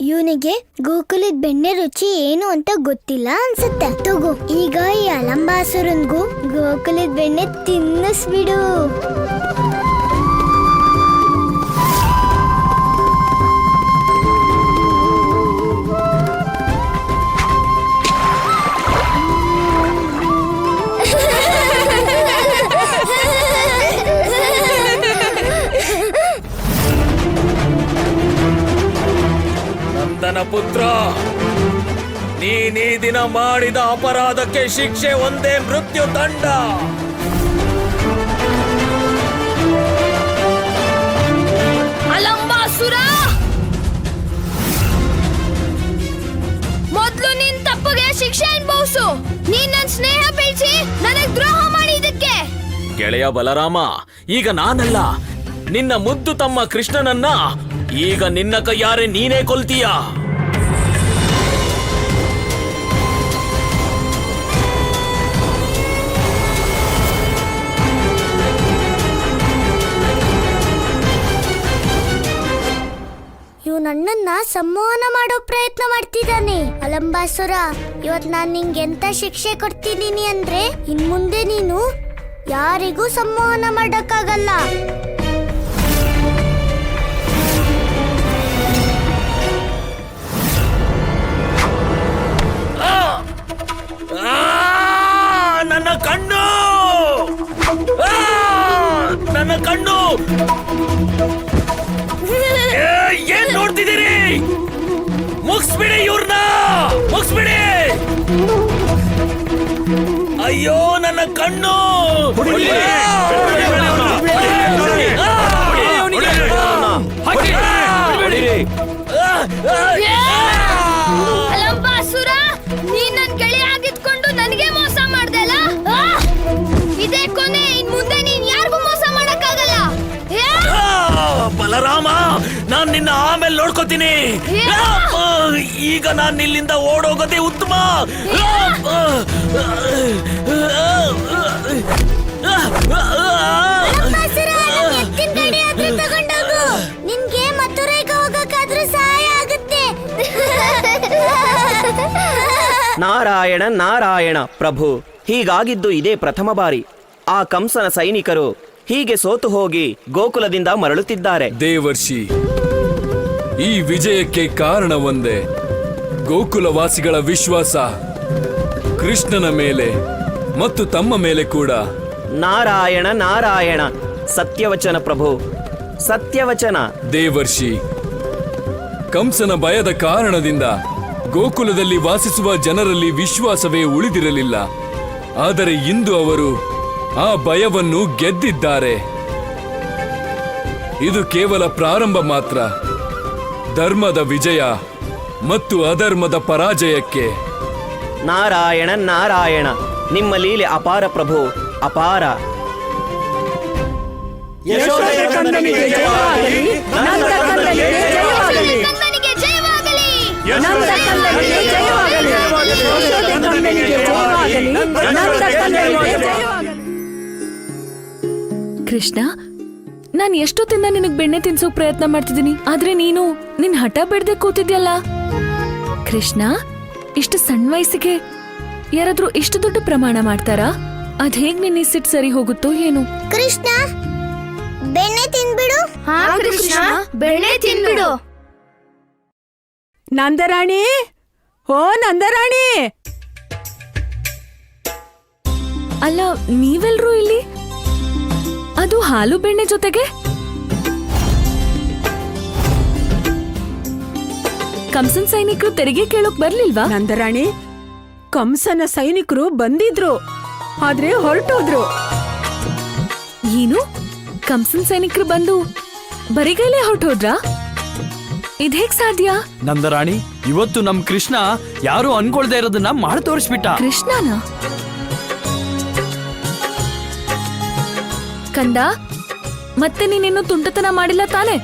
ಇವನಿಗೆ ಗೋಕುಲದ ಬೆಣ್ಣೆ ರುಚಿ ಏನು ಅಂತ ಗೊತ್ತಿಲ್ಲ ಅನ್ಸುತ್ತೆ. ತಗೋ, ಈಗ ಈ ಅಲಂಬಾಸುರನ್ಗೂ ಗೋಕುಲದ ಬೆಣ್ಣೆ ತಿನ್ನಿಸ್ಬಿಡು. ನಂದನ ಪುತ್ರ, ನೀನೀ ದಿನ ಮಾಡಿದ ಅಪರಾಧಕ್ಕೆ ಶಿಕ್ಷೆ ಒಂದೇ ಮೃತ್ಯು ದಂಡ. ಅಲಂಬಾಸುರ, ಮೊದ್ಲು ನಿನ್ ತಪ್ಪಿಗೆ ಶಿಕ್ಷೆ ಅನುಭವಿಸು. ನೀನ್ ನನ್ ಸ್ನೇಹ ಬೆಳೆಸಿ ನನಗ್ ದ್ರೋಹ ಮಾಡಿದಕ್ಕೆ. ಗೆಳೆಯ ಬಲರಾಮ, ಈಗ ನಾನಲ್ಲ, ನಿನ್ನ ಮುದ್ದು ತಮ್ಮ ಕೃಷ್ಣನನ್ನ ಈಗ ನಿನ್ನ ಕೈಯಾರೆ ನೀನೇ ಕೊಲ್ತೀಯ. ಇವ್ ನನ್ನನ್ನ ಸಂಮೋಹನ ಮಾಡೋ ಪ್ರಯತ್ನ ಮಾಡ್ತಿದ್ದಾನೆ. ಅಲಂಬಾಸುರ, ಇವತ್ ನಾನ್ ನಿಂಗೆ ಎಂತ ಶಿಕ್ಷೆ ಕೊಡ್ತಿದ್ದೀನಿ ಅಂದ್ರೆ, ಇನ್ ಮುಂದೆ ನೀನು ಯಾರಿಗೂ ಸಂಮೋಹನ ಮಾಡಕ್ಕಾಗಲ್ಲ. ನನ್ನ ಕಣ್ಣು, ನನ್ನ ಕಣ್ಣು, ಏನ್ ನೋಡ್ತಿದ್ದೀರಿ? ಮುಗಿಸ್ಬಿಡಿ ಇವ್ರನ್ನ, ಮುಗಿಸ್ಬಿಡಿ. ಅಯ್ಯೋ ನನ್ನ ಕಣ್ಣು. ಅಲಂಬಾಸುರ, ನೀನ್ ನನ್ ಗೆಳೆಯ ಆಗಿದ್ಕೊಂಡು ನನಗೆ ಮೋಸ ಮಾಡ್ದಲ್ಲ. ಇದೇ ಕೊನೆ, ಇನ್ ಮುಂದೆ ನೀನ್ ಯಾರಿಗೂ ಮೋಸ ಮಾಡಕ್ಕಾಗಲ್ಲ. ಬಲರಾಮ, ನಾನ್ ನಿನ್ನ ಆಮೇಲೆ ನೋಡ್ಕೋತೀನಿ. ಈಗ ನಾನ್ ಇಲ್ಲಿಂದ ಓಡೋಗೋದೇ ಉತ್ತಮ. ನಿನ್ಗೆ ಮಥುರೆಗೆ ಹೋಗಕ್ಕಾದ್ರೂ ಸಹಾಯ ಆಗುತ್ತೆ. ನಾರಾಯಣ ನಾರಾಯಣ ಪ್ರಭು, ಹೀಗಾಗಿದ್ದು ಇದೇ ಪ್ರಥಮ ಬಾರಿ. ಆ ಕಂಸನ ಸೈನಿಕರು ಹೀಗೆ ಸೋತು ಹೋಗಿ ಗೋಕುಲದಿಂದ ಮರಳುತ್ತಿದ್ದಾರೆ. ದೇವರ್ಷಿ, ಈ ವಿಜಯಕ್ಕೆ ಕಾರಣ ಒಂದೇ, ಗೋಕುಲವಾಸಿಗಳ ವಿಶ್ವಾಸ ಕೃಷ್ಣನ ಮೇಲೆ ಮತ್ತು ತಮ್ಮ ಮೇಲೆ ಕೂಡ. ನಾರಾಯಣ ನಾರಾಯಣ, ಸತ್ಯವಚನ ಪ್ರಭು, ಸತ್ಯವಚನ. ದೇವರ್ಷಿ, ಕಂಸನ ಭಯದ ಕಾರಣದಿಂದ ಗೋಕುಲದಲ್ಲಿ ವಾಸಿಸುವ ಜನರಲ್ಲಿ ವಿಶ್ವಾಸವೇ ಉಳಿದಿರಲಿಲ್ಲ. ಆದರೆ ಇಂದು ಅವರು ಆ ಭಯವನ್ನು ಗೆದ್ದಿದ್ದಾರೆ. ಇದು ಕೇವಲ ಪ್ರಾರಂಭ ಮಾತ್ರ. ಧರ್ಮದ ವಿಜಯ ಮತ್ತು ಅಧರ್ಮದ ಪರಾಜಯಕ್ಕೆ. ನಾರಾಯಣ ನಾರಾಯಣ, ನಿಮ್ಮ ಲೀಲೆ ಅಪಾರ ಪ್ರಭು, ಅಪಾರ. ಯಶೋಧಕಂದನಿಗೆ ಜಯವಾಗಲಿ, ನಂದಕಂದನಿಗೆ ಜಯವಾಗಲಿ, ನಂದನಿಗೆ ಜಯವಾಗಲಿ, ನಂದಕಂದನಿಗೆ ಜಯವಾಗಲಿ, ಯಶೋಧಕಂದನಿಗೆ ಜಯವಾಗಲಿ, ನಂದಕಂದನಿಗೆ ಜಯವಾಗಲಿ. ಕೃಷ್ಣ, ನಾನ್ ಎಷ್ಟೊತ್ತಿಂದ ನಿನಗ್ ಬೆಣ್ಣೆ ತಿನ್ಸೋಕ್ ಪ್ರಯತ್ನ ಮಾಡ್ತಿದ್ದೀನಿ, ಆದ್ರೆ ನೀನು ನಿನ್ ಹಠ ಬಿಡದೆ ಕೂತಿದ್ಯಲ್ಲ. ಕೃಷ್ಣ, ಇಷ್ಟು ಸಣ್ಣ ವಯಸ್ಸಿಗೆ ಯಾರಾದ್ರೂ ಇಷ್ಟು ದೊಡ್ಡ ಪ್ರಮಾಣ ಮಾಡ್ತಾರಾ? ಅದ್ ಹೇಗ್ ನಿನ್ನ ಸಿಟ್ಟು ಸರಿ ಹೋಗುತ್ತೋ ಏನು? ಕೃಷ್ಣ, ಬೆಣ್ಣೆ ತಿನ್ಬಿಡು. ಹಾ ಕೃಷ್ಣ, ಬೆಣ್ಣೆ ತಿನ್ಬಿಡು. ನಂದರಾಣಿ, ಓ ನಂದರಾಣಿ. ಅಲ್ಲ, ನೀವೆಲ್ರೂ ಇಲ್ಲಿ? ಅದು ಹಾಲು ಬೆಣ್ಣೆ ಜೊತೆಗೆ? ಕಂಸನ್ ಸೈನಿಕರು ತೆರಿಗೆ ಕೇಳೋಕ್ ಬರ್ಲಿಲ್ವಾ? ನಂದರಾಣಿ, ಕಂಸನ ಸೈನಿಕರು ಬಂದಿದ್ರು, ಆದ್ರೆ ಹೊರಟೋದ್ರು. ಏನು? ಕಂಸನ್ ಸೈನಿಕರು ಬಂದು ಬರಿಗೈಲೇ ಹೊರಟೋದ್ರಾ? ಇದೇಗ್ ಸಾಧ್ಯ? ನಂದರಾಣಿ, ಇವತ್ತು ನಮ್ ಕೃಷ್ಣ ಯಾರು ಅನ್ಕೊಳ್ದೆ ಇರೋದನ್ನ ಮಾಡಿ ತೋರಿಸ್ಬಿಟ್ಟ. ಕೃಷ್ಣನ? ಕಂದ, ಮತ್ತೆ ನೀನೇನು ತುಂಟತನ ಮಾಡಿಲ್ಲ ತಾನೆ?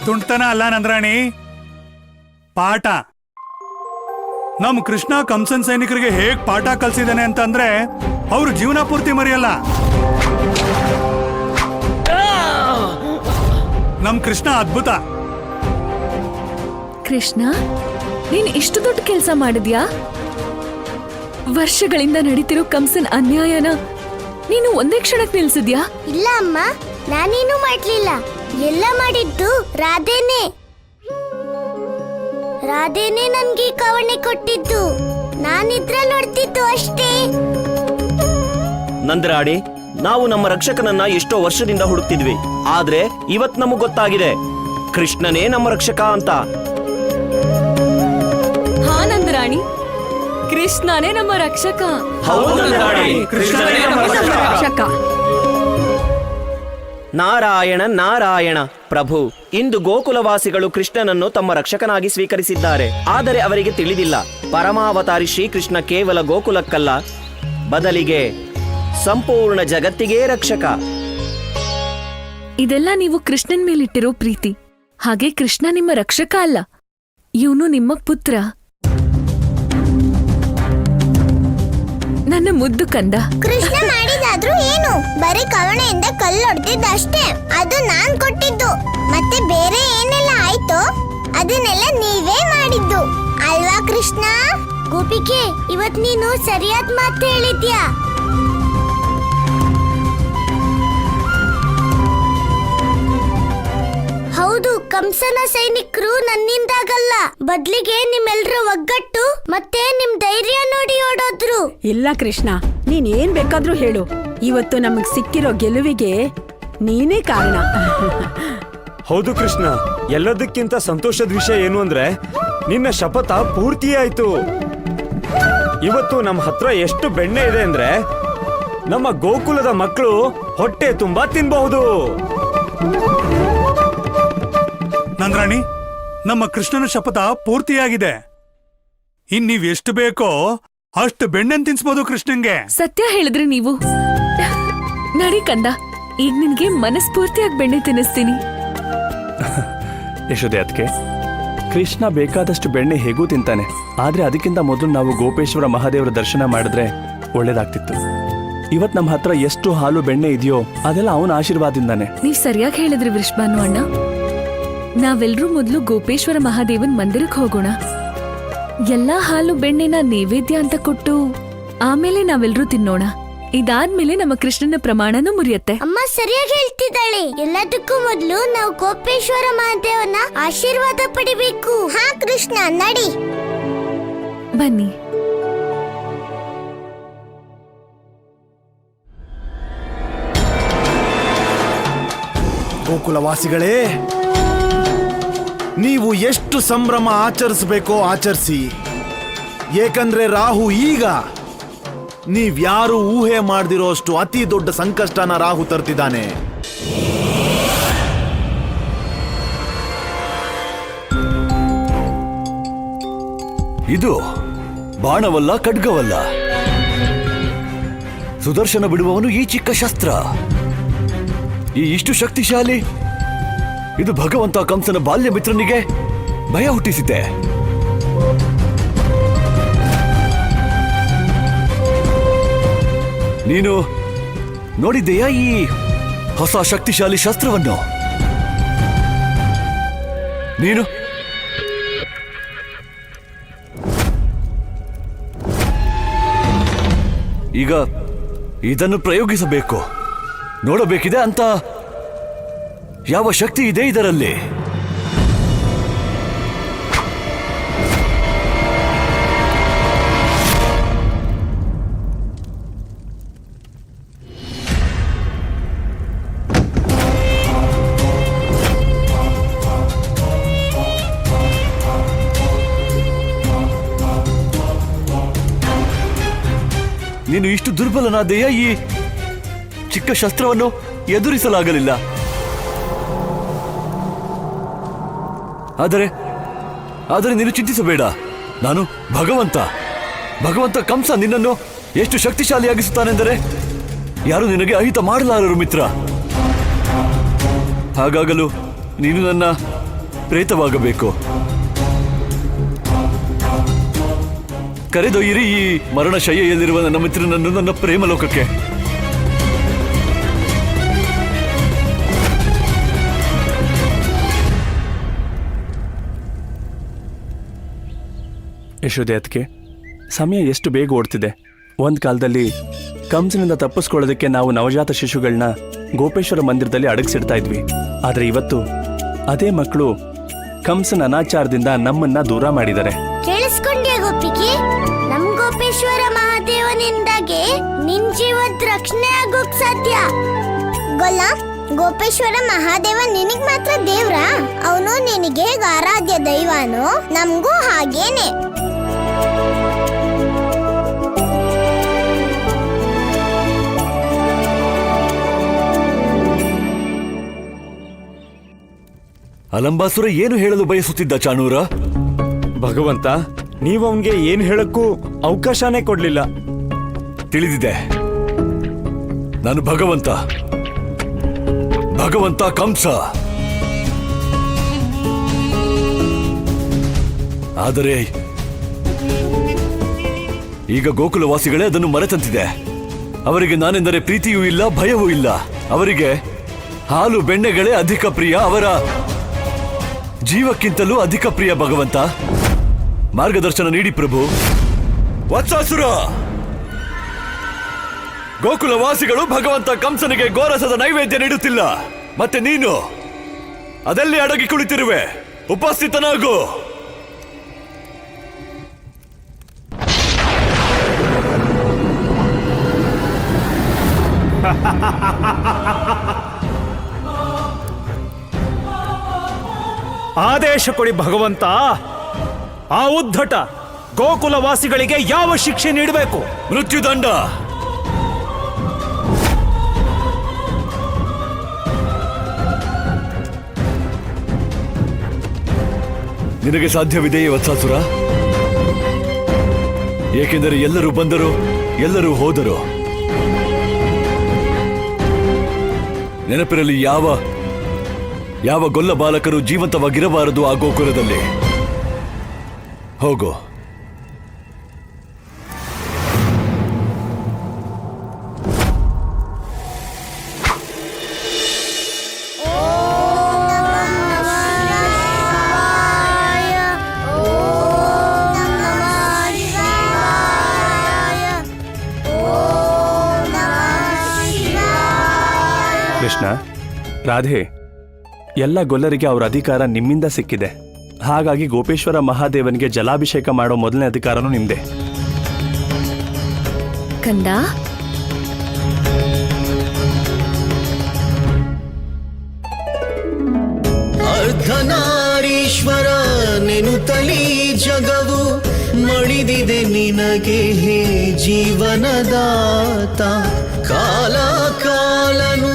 ತುಂಟತನ ಅಲ್ಲ ನಂದ್ರಾಣಿ, ಪಾಠ. ನಮ್ ಕೃಷ್ಣ ಕಂಸನ್ ಸೈನಿಕರಿಗೆ ಹೇಗ್ ಪಾಠ ಕಲ್ಸಿದಾನೆ ಅಂತಂದ್ರೆ ಅವ್ರು ಜೀವನ ಪೂರ್ತಿ ಮರೆಯಲ್ಲ. ನಮ್ ಕೃಷ್ಣ ಅದ್ಭುತ. ಕೃಷ್ಣ, ನೀನ್ ಇಷ್ಟು ದೊಡ್ಡ ಕೆಲಸ ಮಾಡಿದ್ಯಾ? ವರ್ಷಗಳಿಂದ ನಡೀತಿರೋ ಕಂಸನ್ ಅನ್ಯಾಯನ ನೀನು ಒಂದೇ ಕ್ಷಣಕ್ಕೆ ನಿಲ್ಸಿದ್ಯಾ? ಇಲ್ಲ ಅಮ್ಮ, ನಾನೇನು ಮಾಡ್ಲಿಲ್ಲ. ಎಲ್ಲ ಮಾಡಿದ್ದು ರಾಧೇನೆ. ರಾಧೇನೆ ನನ್ಗೆ ಕವಣೆ ಕೊಟ್ಟಿದ್ದು. ನಾನಿದ್ರಲ್ಲಿ ಹೊಡ್ತಿದ್ದು ಅಷ್ಟೇ. ನಂದರಾಡಿ, ನಾವು ನಮ್ಮ ರಕ್ಷಕನನ್ನ ಎಷ್ಟೋ ವರ್ಷದಿಂದ ಹುಡುಕ್ತಿದ್ವಿ, ಆದ್ರೆ ಇವತ್ ನಮಗ್ ಗೊತ್ತಾಗಿದೆ ಕೃಷ್ಣನೇ ನಮ್ಮ ರಕ್ಷಕ ಅಂತ. ಹಾ ನಂದರಾಣಿ, ಕೃಷ್ಣನೇ ನಮ್ಮ ರಕ್ಷಕ. ರಕ್ಷಕ. ನಾರಾಯಣ ನಾರಾಯಣ ಪ್ರಭು. ಇಂದು ಗೋಕುಲವಾಸಿಗಳು ಕೃಷ್ಣನನ್ನು ತಮ್ಮ ರಕ್ಷಕನಾಗಿ ಸ್ವೀಕರಿಸಿದ್ದಾರೆ. ಆದರೆ ಅವರಿಗೆ ತಿಳಿದಿಲ್ಲ, ಪರಮಾವತಾರಿ ಶ್ರೀಕೃಷ್ಣ ಕೇವಲ ಗೋಕುಲಕ್ಕಲ್ಲ, ಬದಲಿಗೆ ಸಂಪೂರ್ಣ ಜಗತ್ತಿಗೇ ರಕ್ಷಕ. ಇದೆಲ್ಲ ನೀವು ಕೃಷ್ಣನ್ ಮೇಲಿಟ್ಟಿರೋ ಪ್ರೀತಿ. ಹಾಗೆ ಕೃಷ್ಣ ನಿಮ್ಮ ರಕ್ಷಕ ಅಲ್ಲ, ಇವನು ನಿಮ್ಮ ಪುತ್ರ, ನನ್ನ ಮುದ್ದು ಕಂದ. ಕೃಷ್ಣ ಮಾಡಿದಾದ್ರೂ ಏನು, ಬರೀ ಕವಣೆಯಿಂದ ಕಲ್ಲೊಡ್ತಿದ್ದ ಅಷ್ಟೇ. ಅದು ನಾನ್ ಕೊಟ್ಟಿದ್ದು. ಮತ್ತೆ ಬೇರೆ ಏನೆಲ್ಲ ಆಯ್ತೋ ಅದನ್ನೆಲ್ಲ ನೀವೇ ಮಾಡಿದ್ದು ಅಲ್ವಾ ಕೃಷ್ಣ? ಗೋಪಿಕೆ, ಇವತ್ ನೀನು ಸರಿಯಾದ ಮಾತು ಹೇಳಿದ್ಯಾ. ಹೌದು, ಕಂಸನ ಸೈನಿಕರು ನನ್ನಿಂದಾಗಲ್ಲ, ಬದ್ಲಿಗೆ ನಿಮ್ಮೆಲ್ರ ಒಗ್ಗಟ್ಟು ಮತ್ತೆ ನಿಮ್ ಧೈರ್ಯ ನೋಡಿ ಓಡೋದ್ರು. ಇಲ್ಲ ಕೃಷ್ಣ, ನೀನ್ ಏನ್ ಬೇಕಾದ್ರೂ ಹೇಳು, ಇವತ್ತು ನಮಗ್ ಸಿಕ್ಕಿರೋ ಗೆಲುವಿಗೆ ನೀನೇ ಕಾರಣ. ಹೌದು ಕೃಷ್ಣ, ಎಲ್ಲದಕ್ಕಿಂತ ಸಂತೋಷದ ವಿಷಯ ಏನು ಅಂದ್ರೆ ನಿನ್ನ ಶಪಥ ಪೂರ್ತಿಯಾಯ್ತು. ಇವತ್ತು ನಮ್ಮ ಹತ್ರ ಎಷ್ಟು ಬೆಣ್ಣೆ ಇದೆ ಅಂದ್ರೆ ನಮ್ಮ ಗೋಕುಲದ ಮಕ್ಕಳು ಹೊಟ್ಟೆ ತುಂಬಾ ತಿನ್ಬಹುದು. ನಂದ್ರಾಣಿ, ನಮ್ಮ ಕೃಷ್ಣನ ಶಪಥ ಪೂರ್ತಿಯಾಗಿದೆ. ಇನ್ ನೀವ್ ಎಷ್ಟು ಬೇಕೋ ಅಷ್ಟು ಬೆಣ್ಣೆನ್ ತಿನ್ಸ್ಬೋದು ಕೃಷ್ಣನ್ಗೆ. ಸತ್ಯ ಹೇಳಿದ್ರಿ ನೀವು. ನಡಿ ಕಂದ, ಈಗ ನಿನ್ಗೆ ಮನಸ್ಫೂರ್ತಿಯಾಗಿ ಬೆಣ್ಣೆ ತಿನ್ನಿಸ್ತೀನಿ. ಯಶೋದೆ ಅದಕ್ಕೆ ಕೃಷ್ಣ ಬೇಕಾದಷ್ಟು ಬೆಣ್ಣೆ ಹೇಗೂ ತಿಂತಾನೆ, ಆದ್ರೆ ಅದಕ್ಕಿಂತ ಮೊದಲು ನಾವು ಗೋಪೇಶ್ವರ ಮಹಾದೇವರ ದರ್ಶನ ಮಾಡಿದ್ರೆ ಒಳ್ಳೇದಾಗ್ತಿತ್ತು. ಇವತ್ ನಮ್ಮ ಹತ್ರ ಎಷ್ಟು ಹಾಲು ಬೆಣ್ಣೆ ಇದೆಯೋ ಅದೆಲ್ಲ ಅವನ ಆಶೀರ್ವಾದಿಂದಾನೆ. ನೀವ್ ಸರಿಯಾಗಿ ಹೇಳಿದ್ರಿ ವೃಷಭಾನು ಅಣ್ಣ. ನಾವೆಲ್ರೂ ಮೊದಲು ಗೋಪೇಶ್ವರ ಮಹಾದೇವನ್ ಮಂದಿರಕ್ಕೆ ಹೋಗೋಣ. ಎಲ್ಲಾ ಹಾಲು ಬೆಣ್ಣೆನ ನೈವೇದ್ಯ ಅಂತ ಕೊಟ್ಟು ಆಮೇಲೆ ನಾವೆಲ್ರೂ ತಿನ್ನೋಣ. ಇದಾದ್ಮೇಲೆ ನಮ್ಮ ಕೃಷ್ಣನ ಪ್ರಮಾಣನೂ ಮುರಿಯತ್ತೆ. ಅಮ್ಮ ಸರಿಯಾಗಿ ಹೇಳ್ತಿದ್ದಾಳೆ. ಎಲ್ಲದಕ್ಕೂ ಮೊದಲು ನಾವು ಗೋಪೇಶ್ವರ ಮಹಾದೇವನ ಆಶೀರ್ವಾದ ಪಡಿಬೇಕು. ಹಾ ಕೃಷ್ಣ, ನಡಿ. ಬನ್ನಿ. ಗೋಕುಲವಾಸಿಗಳೇ, ನೀವು ಎಷ್ಟು ಸಂಭ್ರಮ ಆಚರಿಸಬೇಕೋ ಆಚರಿಸಿ. ಏಕೆಂದ್ರೆ ರಾಹು ಈಗ ನೀವ್ಯಾರು ಊಹೆ ಮಾಡದಿರೋ ಅಷ್ಟು ಅತಿ ದೊಡ್ಡ ಸಂಕಷ್ಟನ ರಾಹು ತರ್ತಿದ್ದಾನೆ. ಇದು ಬಾಣವಲ್ಲ, ಖಡ್ಗವಲ್ಲ, ಸುದರ್ಶನ ಬಿಡುವವನು ಈ ಚಿಕ್ಕ ಶಸ್ತ್ರ. ಈ ಇಷ್ಟು ಶಕ್ತಿಶಾಲಿ, ಇದು ಭಗವಂತ ಕಂಸನ ಬಾಲ್ಯ ಮಿತ್ರನಿಗೆ ಭಯ ಹುಟ್ಟಿಸಿದೆ. ನೀನು ನೋಡಿದ್ದೆಯಾ ಈ ಹೊಸ ಶಕ್ತಿಶಾಲಿ ಶಸ್ತ್ರವನ್ನು? ನೀನು ಈಗ ಇದನ್ನು ಪ್ರಯೋಗಿಸಬೇಕು. ನೋಡಬೇಕಿದೆ ಅಂತ ಯಾವ ಶಕ್ತಿ ಇದೆ ಇದರಲ್ಲಿ. ನೀನು ಇಷ್ಟು ದುರ್ಬಲನಾದೆಯಾ? ಈ ಚಿಕ್ಕ ಶಸ್ತ್ರವನ್ನು ಎದುರಿಸಲಾಗಲಿಲ್ಲ. ಆದರೆ ನೀನು ಚಿಂತಿಸಬೇಡ. ನಾನು ಭಗವಂತ ಕಂಸ ನಿನ್ನನ್ನು ಎಷ್ಟು ಶಕ್ತಿಶಾಲಿಯಾಗಿಸುತ್ತಾನೆಂದರೆ ಯಾರು ನಿನಗೆ ಅಹಿತ ಮಾಡಲಾರರು ಮಿತ್ರ. ಹಾಗಾಗಲು ನೀನು ನನ್ನ ಪ್ರೇತವಾಗಬೇಕು. ಕರೆದೊಯ್ಯಿರಿ ಈ ಮರಣಶಯ್ಯೆಯಲ್ಲಿರುವ ನನ್ನ ಮಿತ್ರನನ್ನು ನನ್ನ ಪ್ರೇಮಲೋಕಕ್ಕೆ. ಯಶೋದೆಯತ್ಗೆ ಸಮಯ ಎಷ್ಟು ಬೇಗ ಓಡ್ತಿದೆ. ಒಂದ್ ಕಾಲದಲ್ಲಿ ಕಂಸನಿಂದ ತಪ್ಪಿಸ್ಕೊಳ್ಳೋದಕ್ಕೆ ನಾವು ನವಜಾತ ಶಿಶುಗಳನ್ನ ಗೋಪೇಶ್ವರ ಮಂದಿರದಲ್ಲಿ ಅಡಗಿಸಿಡ್ತಾ ಇದ್ವಿ. ಆದ್ರೆ ಇವತ್ತು ಅದೇ ಮಕ್ಕಳು ಕಂಸನ ಅನಾಚಾರದಿಂದ ನಮ್ಮನ್ನ ದೂರ ಮಾಡಿದ್ದಾರೆ. ಕೇಳಿಸ್ಕೊಂಡ್ಯಾ ಗೋಪಿಗೆ? ನಮ್ ಗೋಪೇಶ್ವರ ಮಹಾದೇವನಿಂದಾಗೆ ನಿನ್ ಜೀವದ ರಕ್ಷಣೆ ಆಗೋಕ್ ಸಾಧ್ಯ. ಗೊಲ್ಲ, ಗೋಪೇಶ್ವರ ಮಹಾದೇವ ನಿನಗ್ ಮಾತ್ರ ದೇವ್ರ? ಅವನು ನಿನಗೆ ಆರಾಧ್ಯ ದೈವನೋ? ನಮ್ಗೂ ಹಾಗೇನೆ. ಅಲಂಬಾಸುರ ಏನು ಹೇಳಲು ಬಯಸುತ್ತಿದ್ದ ಚಾಣೂರ? ಭಗವಂತ, ನೀವು ಅವನ್ಗೆ ಏನ್ ಹೇಳಕ್ಕೂ ಅವಕಾಶನೇ ಕೊಡ್ಲಿಲ್ಲ. ತಿಳಿದಿದೆ. ನಾನು ಭಗವಂತ ಕಂಸ. ಆದರೆ ಈಗ ಗೋಕುಲವಾಸಿಗಳೇ ಅದನ್ನು ಮರೆತಂತಿದೆ. ಅವರಿಗೆ ನಾನೆಂದರೆ ಪ್ರೀತಿಯೂ ಇಲ್ಲ, ಭಯವೂ ಇಲ್ಲ. ಅವರಿಗೆ ಹಾಲು ಬೆಣ್ಣೆಗಳೇ ಅಧಿಕ ಪ್ರಿಯ, ಅವರ ಜೀವಕ್ಕಿಂತಲೂ ಅಧಿಕ ಪ್ರಿಯ. ಭಗವಂತ, ಮಾರ್ಗದರ್ಶನ ನೀಡಿ ಪ್ರಭು. ವತ್ಸಾಸುರ, ಗೋಕುಲವಾಸಿಗಳು ಭಗವಂತ ಕಂಸನಿಗೆ ಗೋರಸದ ನೈವೇದ್ಯ ನೀಡುತ್ತಿಲ್ಲ. ಮತ್ತೆ ನೀನು ಅದೆಲ್ಲಿ ಅಡಗಿ ಕುಳಿತಿರುವೆ? ಉಪಸ್ಥಿತನಾಗು. ಆದೇಶ ಕೊಡಿ ಭಗವಂತ. ಆ ಉದ್ಧಟ ಗೋಕುಲವಾಸಿಗಳಿಗೆ ಯಾವ ಶಿಕ್ಷೆ ನೀಡಬೇಕು? ಮೃತ್ಯುದಂಡ. ನಿನಗೆ ಸಾಧ್ಯವಿದೆಯೇ ವತ್ಸಾಸುರ? ಏಕೆಂದರೆ ಎಲ್ಲರೂ ಬಂದರು, ಎಲ್ಲರೂ ಹೋದರು. ನೆನಪಿರಲಿ, ಯಾವ ಗೊಲ್ಲ ಬಾಲಕರು ಜೀವಂತವಾಗಿರಬಾರದು ಆ ಗೋಕುಲದಲ್ಲಿ. ಹೋಗು. ಕೃಷ್ಣ, ರಾಧೆ, ಎಲ್ಲ ಗೊಲ್ಲರಿಗೆ ಅವರ ಅಧಿಕಾರ ನಿಮ್ಮಿಂದ ಸಿಕ್ಕಿದೆ. ಹಾಗಾಗಿ ಗೋಪೇಶ್ವರ ಮಹಾದೇವನಿಗೆ ಜಲಾಭಿಷೇಕ ಮಾಡೋ ಮೊದಲನೇ ಅಧಿಕಾರನೂ ನಿಮ್ದೆ. ಕಂದ, ಅರ್ಧನಾರೀಶ್ವರ ನೆನುತಲಿ ಜಗವು ಮಳಿದಿದೆ ನಿನಗೆ ಹೇ ಜೀವನದಾತ. ಕಾಲ ಕಾಲನು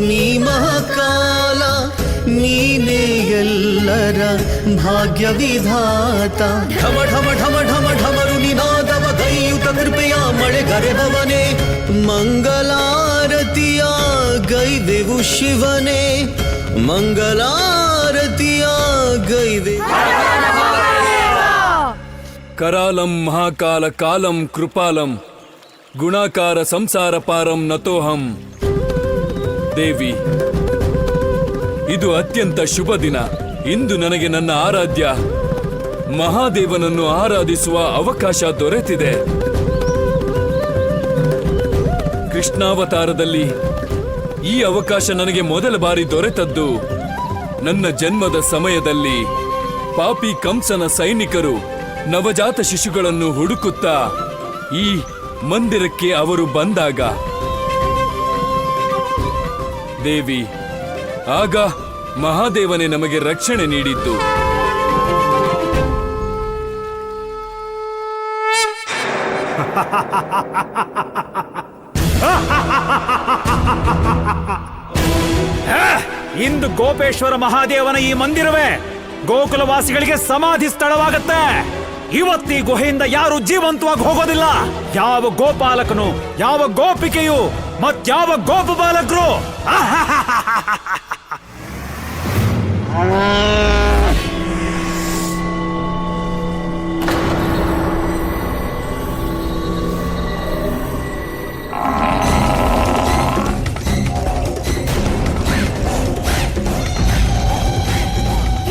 ನೀ ಮಹಾಕಾಲ, ನೀನೇ ಎಲ್ಲರ ಭಾಗ್ಯ ವಿಧಾತ. ಢಮ ಢಮ ಢಮ ಢಮ ಢಮರು ನಿನಾದವ ಗೈಯುತ ಕೃಪೆಯ ಮಳೆಗರೆದವನೇ. ಮಂಗಲಾರತಿಯ ಗೈದೆವು ಶಿವನೇ, ಮಂಗಲಾರತಿಯ ಗೈದೆ. ಕರಾಲಂ ಮಹಾಕಾಲ ಕಾಲಂ ಕೃಪಾಲಂ ಗುಣಾಕಾರ ಸಂಸಾರ ಪಾರಂ ನತೋಹಂ. ದೇವಿ, ಇದು ಅತ್ಯಂತ ಶುಭ ದಿನ. ಇಂದು ನನಗೆ ನನ್ನ ಆರಾಧ್ಯ ಮಹಾದೇವನನ್ನು ಆರಾಧಿಸುವ ಅವಕಾಶ ದೊರೆತಿದೆ. ಕೃಷ್ಣಾವತಾರದಲ್ಲಿ ಈ ಅವಕಾಶ ನನಗೆ ಮೊದಲ ಬಾರಿ ದೊರೆತದ್ದು ನನ್ನ ಜನ್ಮದ ಸಮಯದಲ್ಲಿ. ಪಾಪಿ ಕಂಸನ ಸೈನಿಕರು ನವಜಾತ ಶಿಶುಗಳನ್ನು ಹುಡುಕುತ್ತಾ ಈ ಮಂದಿರಕ್ಕೆ ಅವರು ಬಂದಾಗ, ದೇವಿ, ಆಗ ಮಹಾದೇವನೇ ನಮಗೆ ರಕ್ಷಣೆ ನೀಡಿದ್ದು. ಇಂದು ಗೋಪೇಶ್ವರ ಮಹಾದೇವನ ಈ ಮಂದಿರವೇ ಗೋಕುಲವಾಸಿಗಳಿಗೆ ಸಮಾಧಿ ಸ್ಥಳವಾಗುತ್ತೆ. ಇವತ್ತಿ ಗುಹೆಯಿಂದ ಯಾರು ಜೀವಂತವಾಗಿ ಹೋಗೋದಿಲ್ಲ. ಯಾವ ಗೋಪಾಲಕನು, ಯಾವ ಗೋಪಿಕೆಯು, ಮತ್ಯಾವ ಗೋಪಬಾಲಕರು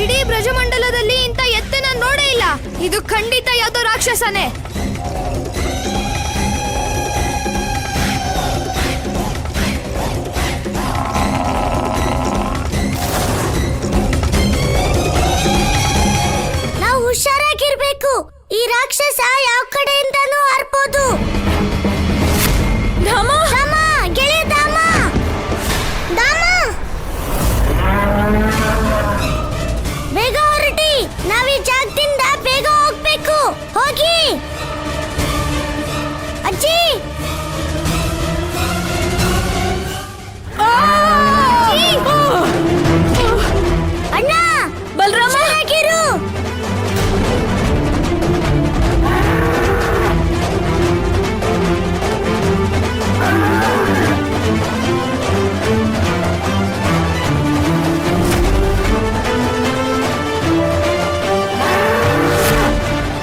ಇಡೀ ಬ್ರಜಮಂಡಲದಲ್ಲಿ ಇಂಥ ಎತ್ತನ ನೋಡೇ ಇಲ್ಲ. ಇದು ಖಂಡಿತ ಯಾವ್ದೋ ರಾಕ್ಷಸನೇ. ನಾವು ಹುಷಾರಾಗಿರ್ಬೇಕು. ಈ ರಾಕ್ಷಸ ಯಾವ ಕಡೆಯಿಂದನೂ ಹಾರ್ಬೋದು. ಧಾಮ, ಗೆಳೆಯ ಧಾಮ, ಬೇಗ ಹೊರಟಿ. ನಾವ್ ಈ ಜಾಗದಿಂದ ಬೇಗ ಹೋಗ್ಬೇಕು. ಹೋಗಿ ಅಜ್ಜಿ. ಅಣ್ಣ, ಬಲರಾಮ, ಆಗಿರು.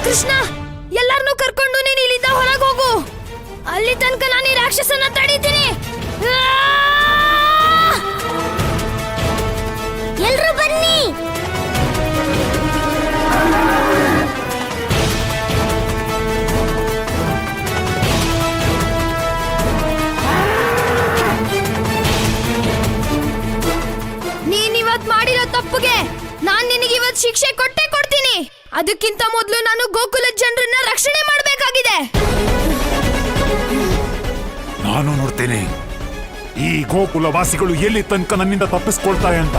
ಕೃಷ್ಣ, ಎಲ್ಲಾರನ್ನೂ ಕರ್ಕೊಂಡು ನೀನು ಇಲ್ಲಿಂದ ಹೊರಗೆ ಹೋಗು. ಅಲ್ಲಿ ತನಕ ನಾನು ಈ ರಾಕ್ಷಸನ ತಡೀತೀನಿ. ಎಲ್ರೂ ಬನ್ನಿ. ನೀನಿವತ್ ಮಾಡಿರೋ ತಪ್ಪುಗೆ ನಾನ್ ನಿನಗಿವತ್ ಶಿಕ್ಷೆ ಕೊಟ್ಟೇ ಕೊಡ್ತೀನಿ. ಅದಕ್ಕಿಂತ ಮೊದಲು ನಾನು ಗೋಕುಲ ಜನರನ್ನ ರಕ್ಷಣೆ ಮಾಡಬೇಕಾಗಿದೆ. ನಾನು ನೋಡ್ತೇನೆ ಈ ಗೋಕುಲವಾಸಿಗಳು ಎಲ್ಲಿ ತನಕ ನನ್ನಿಂದ ತಪ್ಪಿಸ್ಕೊಳ್ತಾರೆ ಅಂತ.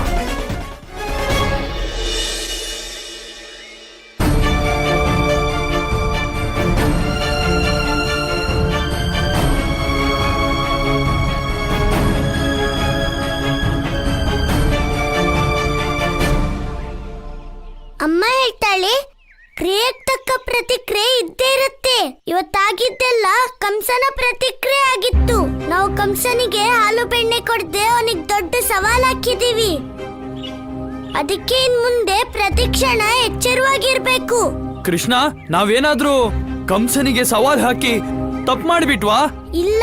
ಅಮ್ಮ ಹೇಳ್ತಾಳೆ, ಕ್ರಿಯೆಗೆ ತಕ್ಕ ಪ್ರತಿಕ್ರಿಯೆ ಇದ್ದೇ ಇರುತ್ತೆ. ಇವತ್ತಾಗಿದ್ದೆಲ್ಲ ಕಂಸನ ಪ್ರತಿಕ್ರಿಯೆ ಆಗಿತ್ತು. ನಾವು ಕಂಸನಿಗೆ ಹಾಲು ಬೆಣ್ಣೆ ಕೊಡದೆ ಅವನಿಗೆ ದೊಡ್ಡ ಸವಾಲ್ ಹಾಕಿದೀವಿ. ಅದಕ್ಕೆ ಇನ್ ಮುಂದೆ ಪ್ರತಿಕ್ಷಣ ಎಚ್ಚರವಾಗಿರ್ಬೇಕು. ಕೃಷ್ಣ, ನಾವೇನಾದ್ರೂ ಕಂಸನಿಗೆ ಸವಾಲ್ ಹಾಕಿ ತಪ್ಪು ಮಾಡಿಬಿಟ್ವಾ? ಇಲ್ಲ,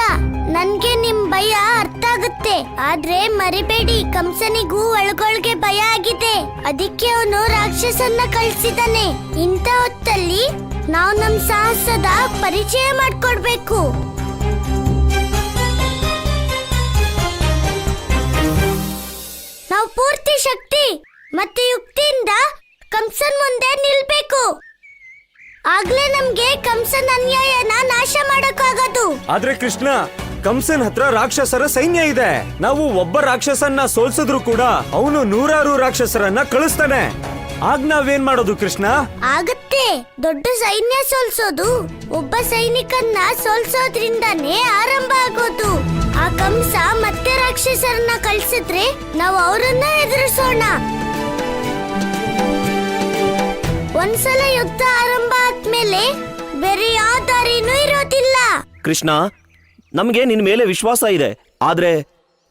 ನನ್ಗೆ ನಿಮ್ ಭಯ ಅರ್ಥ ಆಗುತ್ತೆ. ಆದ್ರೆ ಮರಿಬೇಡಿ, ಕಂಸನಿಗೂ ಒಳಗೊಳಗೆ ಭಯ ಆಗಿದೆ. ಅದಕ್ಕೆ ಅವನು ರಾಕ್ಷಸನ್ನ ಕಳ್ಸಿದಾನೆ. ಇಂಥ ಹೊತ್ತಲ್ಲಿ ನಾವು ನಮ್ ಸಾಹಸದ ಪರಿಚಯ ಮಾಡ್ಕೊಡ್ಬೇಕು. ನಾವು ಪೂರ್ತಿ ಶಕ್ತಿ ಮತ್ತೆ ಯುಕ್ತಿಯಿಂದ ಕಂಸನ್ ಮುಂದೆ ನಿಲ್ಬೇಕು. ಆಗ್ಲೇ ನಮ್ಗೆ ಕಂಸನ ಅನ್ಯಾಯನ ನಾಶ ಮಾಡಕ್ಕಾಗದು. ಆದ್ರೆ ಕೃಷ್ಣ, ಕಂಸನ್ ಹತ್ರ ರಾಕ್ಷಸರ ಸೈನ್ಯ ಇದೆ. ನಾವು ಒಬ್ಬ ರಾಕ್ಷಸನ್ನ ಸೋಲ್ಸಿದ್ರು ಕೂಡ ಅವನು ನೂರಾರು ರಾಕ್ಷಸರನ್ನ ಕಳಿಸ್ತಾನೆ. ಆಗ ನಾವೇನ್ ಮಾಡೋದು ಕೃಷ್ಣ? ಆಗತ್ತೆ. ದೊಡ್ಡ ಸೈನ್ಯ ಸೋಲ್ಸೋದು ಒಬ್ಬ ಸೈನಿಕನ್ನ ಸೋಲ್ಸೋದ್ರಿಂದಾನೇ ಆರಂಭ ಆಗೋದು. ಆ ಕಂಸ ಮತ್ತೆ ರಾಕ್ಷಸರನ್ನ ಕಳ್ಸಿದ್ರೆ ನಾವು ಅವರನ್ನ ಎದುರಿಸೋಣ. ಒಂದ್ಸಲ ಯುದ್ಧ ಆರಂಭ ಆದ್ಮೇಲೆ ಬೇರೆ ಯಾವ ದಾರಿನೂ ಇರೋದಿಲ್ಲ. ಕೃಷ್ಣ, ನಮಗೆ ನಿನ್ ಮೇಲೆ ವಿಶ್ವಾಸ ಇದೆ. ಆದ್ರೆ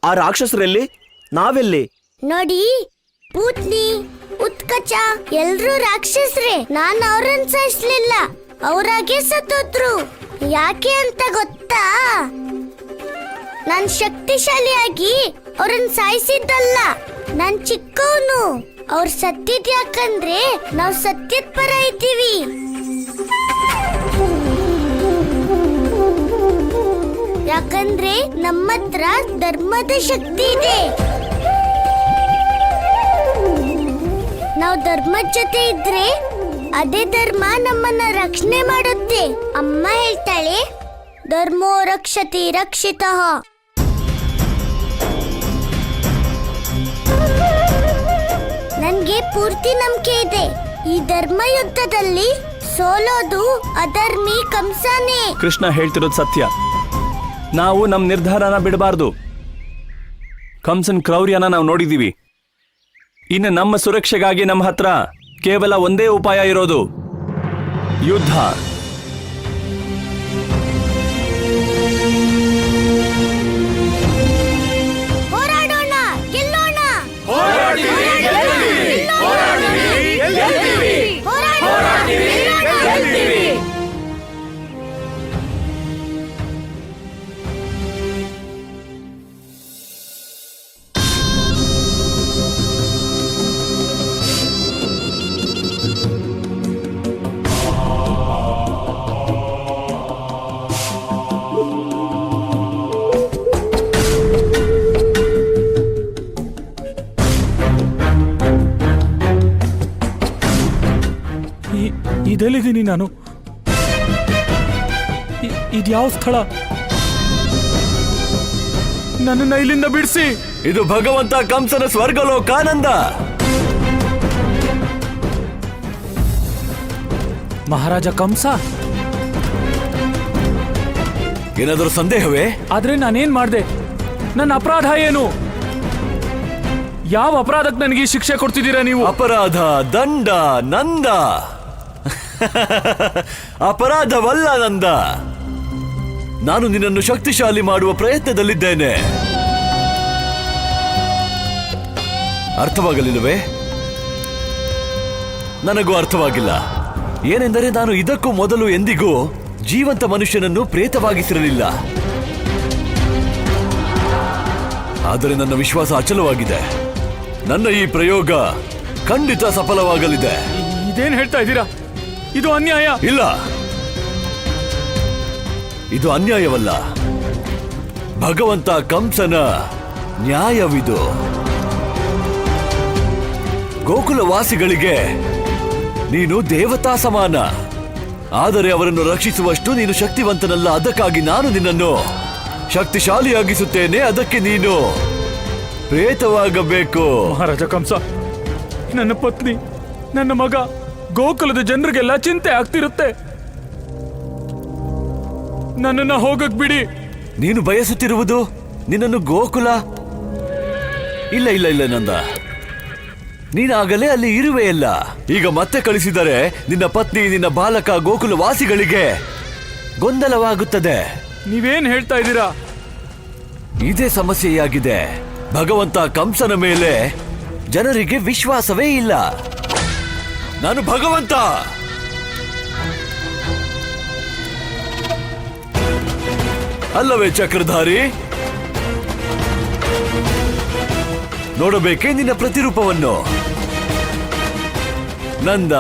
ಆ ರಾಕ್ಷಸರಲ್ಲಿ ನಾವೆಲ್ಲಿ? ನೋಡಿ, ಪೂತ್ನಿ, ಉತ್ಕಚ ಎಲ್ರೂ ರಾಕ್ಷಸ್ರೆ. ನಾನ್ ಅವ್ರನ್ನ ಸಾಯಿಸ್ಲಿಲ್ಲ, ಅವ್ರಾಗೆ ಸತ್ತೋದ್ರು. ಯಾಕೆ ಅಂತ ಗೊತ್ತಾ? ನಾನ್ ಶಕ್ತಿಶಾಲಿಯಾಗಿ ಅವ್ರನ್ನ ಸಾಯಿಸಿದ್ದಲ್ಲ. ನಾನ್ ಚಿಕ್ಕವನು. ಅವ್ರು ಸತ್ತಿದ್ ಯಾಕಂದ್ರೆ ನಾವ್ ಸತ್ಯದ ಪರ ಇದ್ದೀವಿ. ಯಾಕಂದ್ರೆ ನಮ್ಮತ್ರ ಧರ್ಮದ ಶಕ್ತಿ ಇದೆ. ನಾವು ಧರ್ಮದ ಜೊತೆ ಇದ್ರೆ ಅದೇ ಧರ್ಮ ನಮ್ಮನ್ನ ರಕ್ಷಣೆ ಮಾಡುತ್ತೆ. ಅಮ್ಮ ಹೇಳ್ತಾಳೆ, ಧರ್ಮೋ ರಕ್ಷತಿ ರಕ್ಷಿತಃ. ನನ್ಗೆ ಪೂರ್ತಿ ನಂಬಿಕೆ ಇದೆ. ಈ ಧರ್ಮ ಯುದ್ಧದಲ್ಲಿ ಸೋಲೋದು ಅಧರ್ಮಿ ಕಂಸನೇ. ಕೃಷ್ಣ ಹೇಳ್ತಿರೋದು ಸತ್ಯ. ನಾವು ನಮ್ಮ ನಿರ್ಧಾರನ ಬಿಡಬಾರ್ದು. ಕಂಸನ್ ಕ್ರೌರ್ಯನ ನಾವು ನೋಡಿದೀವಿ. ಇನ್ನು ನಮ್ಮ ಸುರಕ್ಷೆಗಾಗಿ ನಮ್ಮ ಹತ್ರ ಕೇವಲ ಒಂದೇ ಉಪಾಯ ಇರೋದು, ಯುದ್ಧ. ಹೋರಾಡೋಣ, ಗೆಲ್ಲೋಣ. ಇದೆಲ್ಲಿದ್ದೀನಿ ನಾನು? ಇದ್ಯಾವ ಸ್ಥಳ? ನನ್ನನ್ನ ಇಲ್ಲಿಂದ ಬಿಡಿಸಿ. ಇದು ಭಗವಂತ ಕಂಸನ ಸ್ವರ್ಗಲೋಕಾನಂದ. ಮಹಾರಾಜ ಕಂಸ, ಏನಾದರೂ ಸಂದೇಹವೇ? ಆದ್ರೆ ನಾನೇನ್ ಮಾಡ್ದೆ? ನನ್ನ ಅಪರಾಧ ಏನು? ಯಾವ ಅಪರಾಧಕ್ಕೆ ನನಗೆ ಈ ಶಿಕ್ಷೆ ಕೊಡ್ತಿದ್ದೀರಾ ನೀವು? ಅಪರಾಧ ದಂಡ ನಂದ. ಅಪರಾಧವಲ್ಲ ನಂದ. ನಾನು ನಿನ್ನನ್ನು ಶಕ್ತಿಶಾಲಿ ಮಾಡುವ ಪ್ರಯತ್ನದಲ್ಲಿದ್ದೇನೆ. ಅರ್ಥವಾಗಲಿಲ್ಲವೇ? ನನಗೂ ಅರ್ಥವಾಗಿಲ್ಲ. ಏನೆಂದರೆ ನಾನು ಇದಕ್ಕೂ ಮೊದಲು ಎಂದಿಗೂ ಜೀವಂತ ಮನುಷ್ಯನನ್ನು ಪ್ರೇತವಾಗಿಸಿರಲಿಲ್ಲ. ಆದರೆ ನನ್ನ ವಿಶ್ವಾಸ ಅಚಲವಾಗಿದೆ. ನನ್ನ ಈ ಪ್ರಯೋಗ ಖಂಡಿತ ಸಫಲವಾಗಲಿದೆ. ಇದೇನ್ ಹೇಳ್ತಾ ಇದ್ದೀರಾ? ಇದು ಅನ್ಯಾಯ. ಇಲ್ಲ, ಇದು ಅನ್ಯಾಯವಲ್ಲ. ಭಗವಂತ ಕಂಸನ ನ್ಯಾಯವಿದು. ಗೋಕುಲವಾಸಿಗಳಿಗೆ ನೀನು ದೇವತಾ ಸಮಾನ. ಆದರೆ ಅವರನ್ನು ರಕ್ಷಿಸುವಷ್ಟು ನೀನು ಶಕ್ತಿವಂತನಲ್ಲ. ಅದಕ್ಕಾಗಿ ನಾನು ನಿನ್ನನ್ನು ಶಕ್ತಿಶಾಲಿಯಾಗಿಸುತ್ತೇನೆ. ಅದಕ್ಕೆ ನೀನು ಪ್ರೇತವಾಗಬೇಕು. ಮಹಾರಾಜ ಕಂಸ, ನನ್ನ ಪತ್ನಿ, ನನ್ನ ಮಗ, ಗೋಕುಲದ ಜನರಿಗೆಲ್ಲ ಚಿಂತೆ ಆಗ್ತಿರುತ್ತೆ. ನನ್ನನ್ನ ಹೋಗಕ್ ಬಿಡಿ. ನೀನು ಬಯಸುತ್ತಿರುವುದು ನಿನ್ನನ್ನು ಗೋಕುಲ? ಇಲ್ಲ ಇಲ್ಲ ಇಲ್ಲ ನಂದ, ನೀನಾಗಲೇ ಅಲ್ಲಿ ಇರುವೆಯಲ್ಲ. ಈಗ ಮತ್ತೆ ಕಳಿಸಿದರೆ ನಿನ್ನ ಪತ್ನಿ, ನಿನ್ನ ಬಾಲಕ, ಗೋಕುಲವಾಸಿಗಳಿಗೆ ಗೊಂದಲವಾಗುತ್ತದೆ. ನೀವೇನ್ ಹೇಳ್ತಾ ಇದ್ದೀರಾ? ಇದೇ ಸಮಸ್ಯೆಯಾಗಿದೆ. ಭಗವಂತ ಕಂಸನ ಮೇಲೆ ಜನರಿಗೆ ವಿಶ್ವಾಸವೇ ಇಲ್ಲ. ನಾನು ಭಗವಂತ. ಅಲ್ಲವೇ ಚಕ್ರಧಾರಿ? ನೋಡಬೇಕೇ ನಿನ್ನ ಪ್ರತಿರೂಪವನ್ನು? ನಂದ,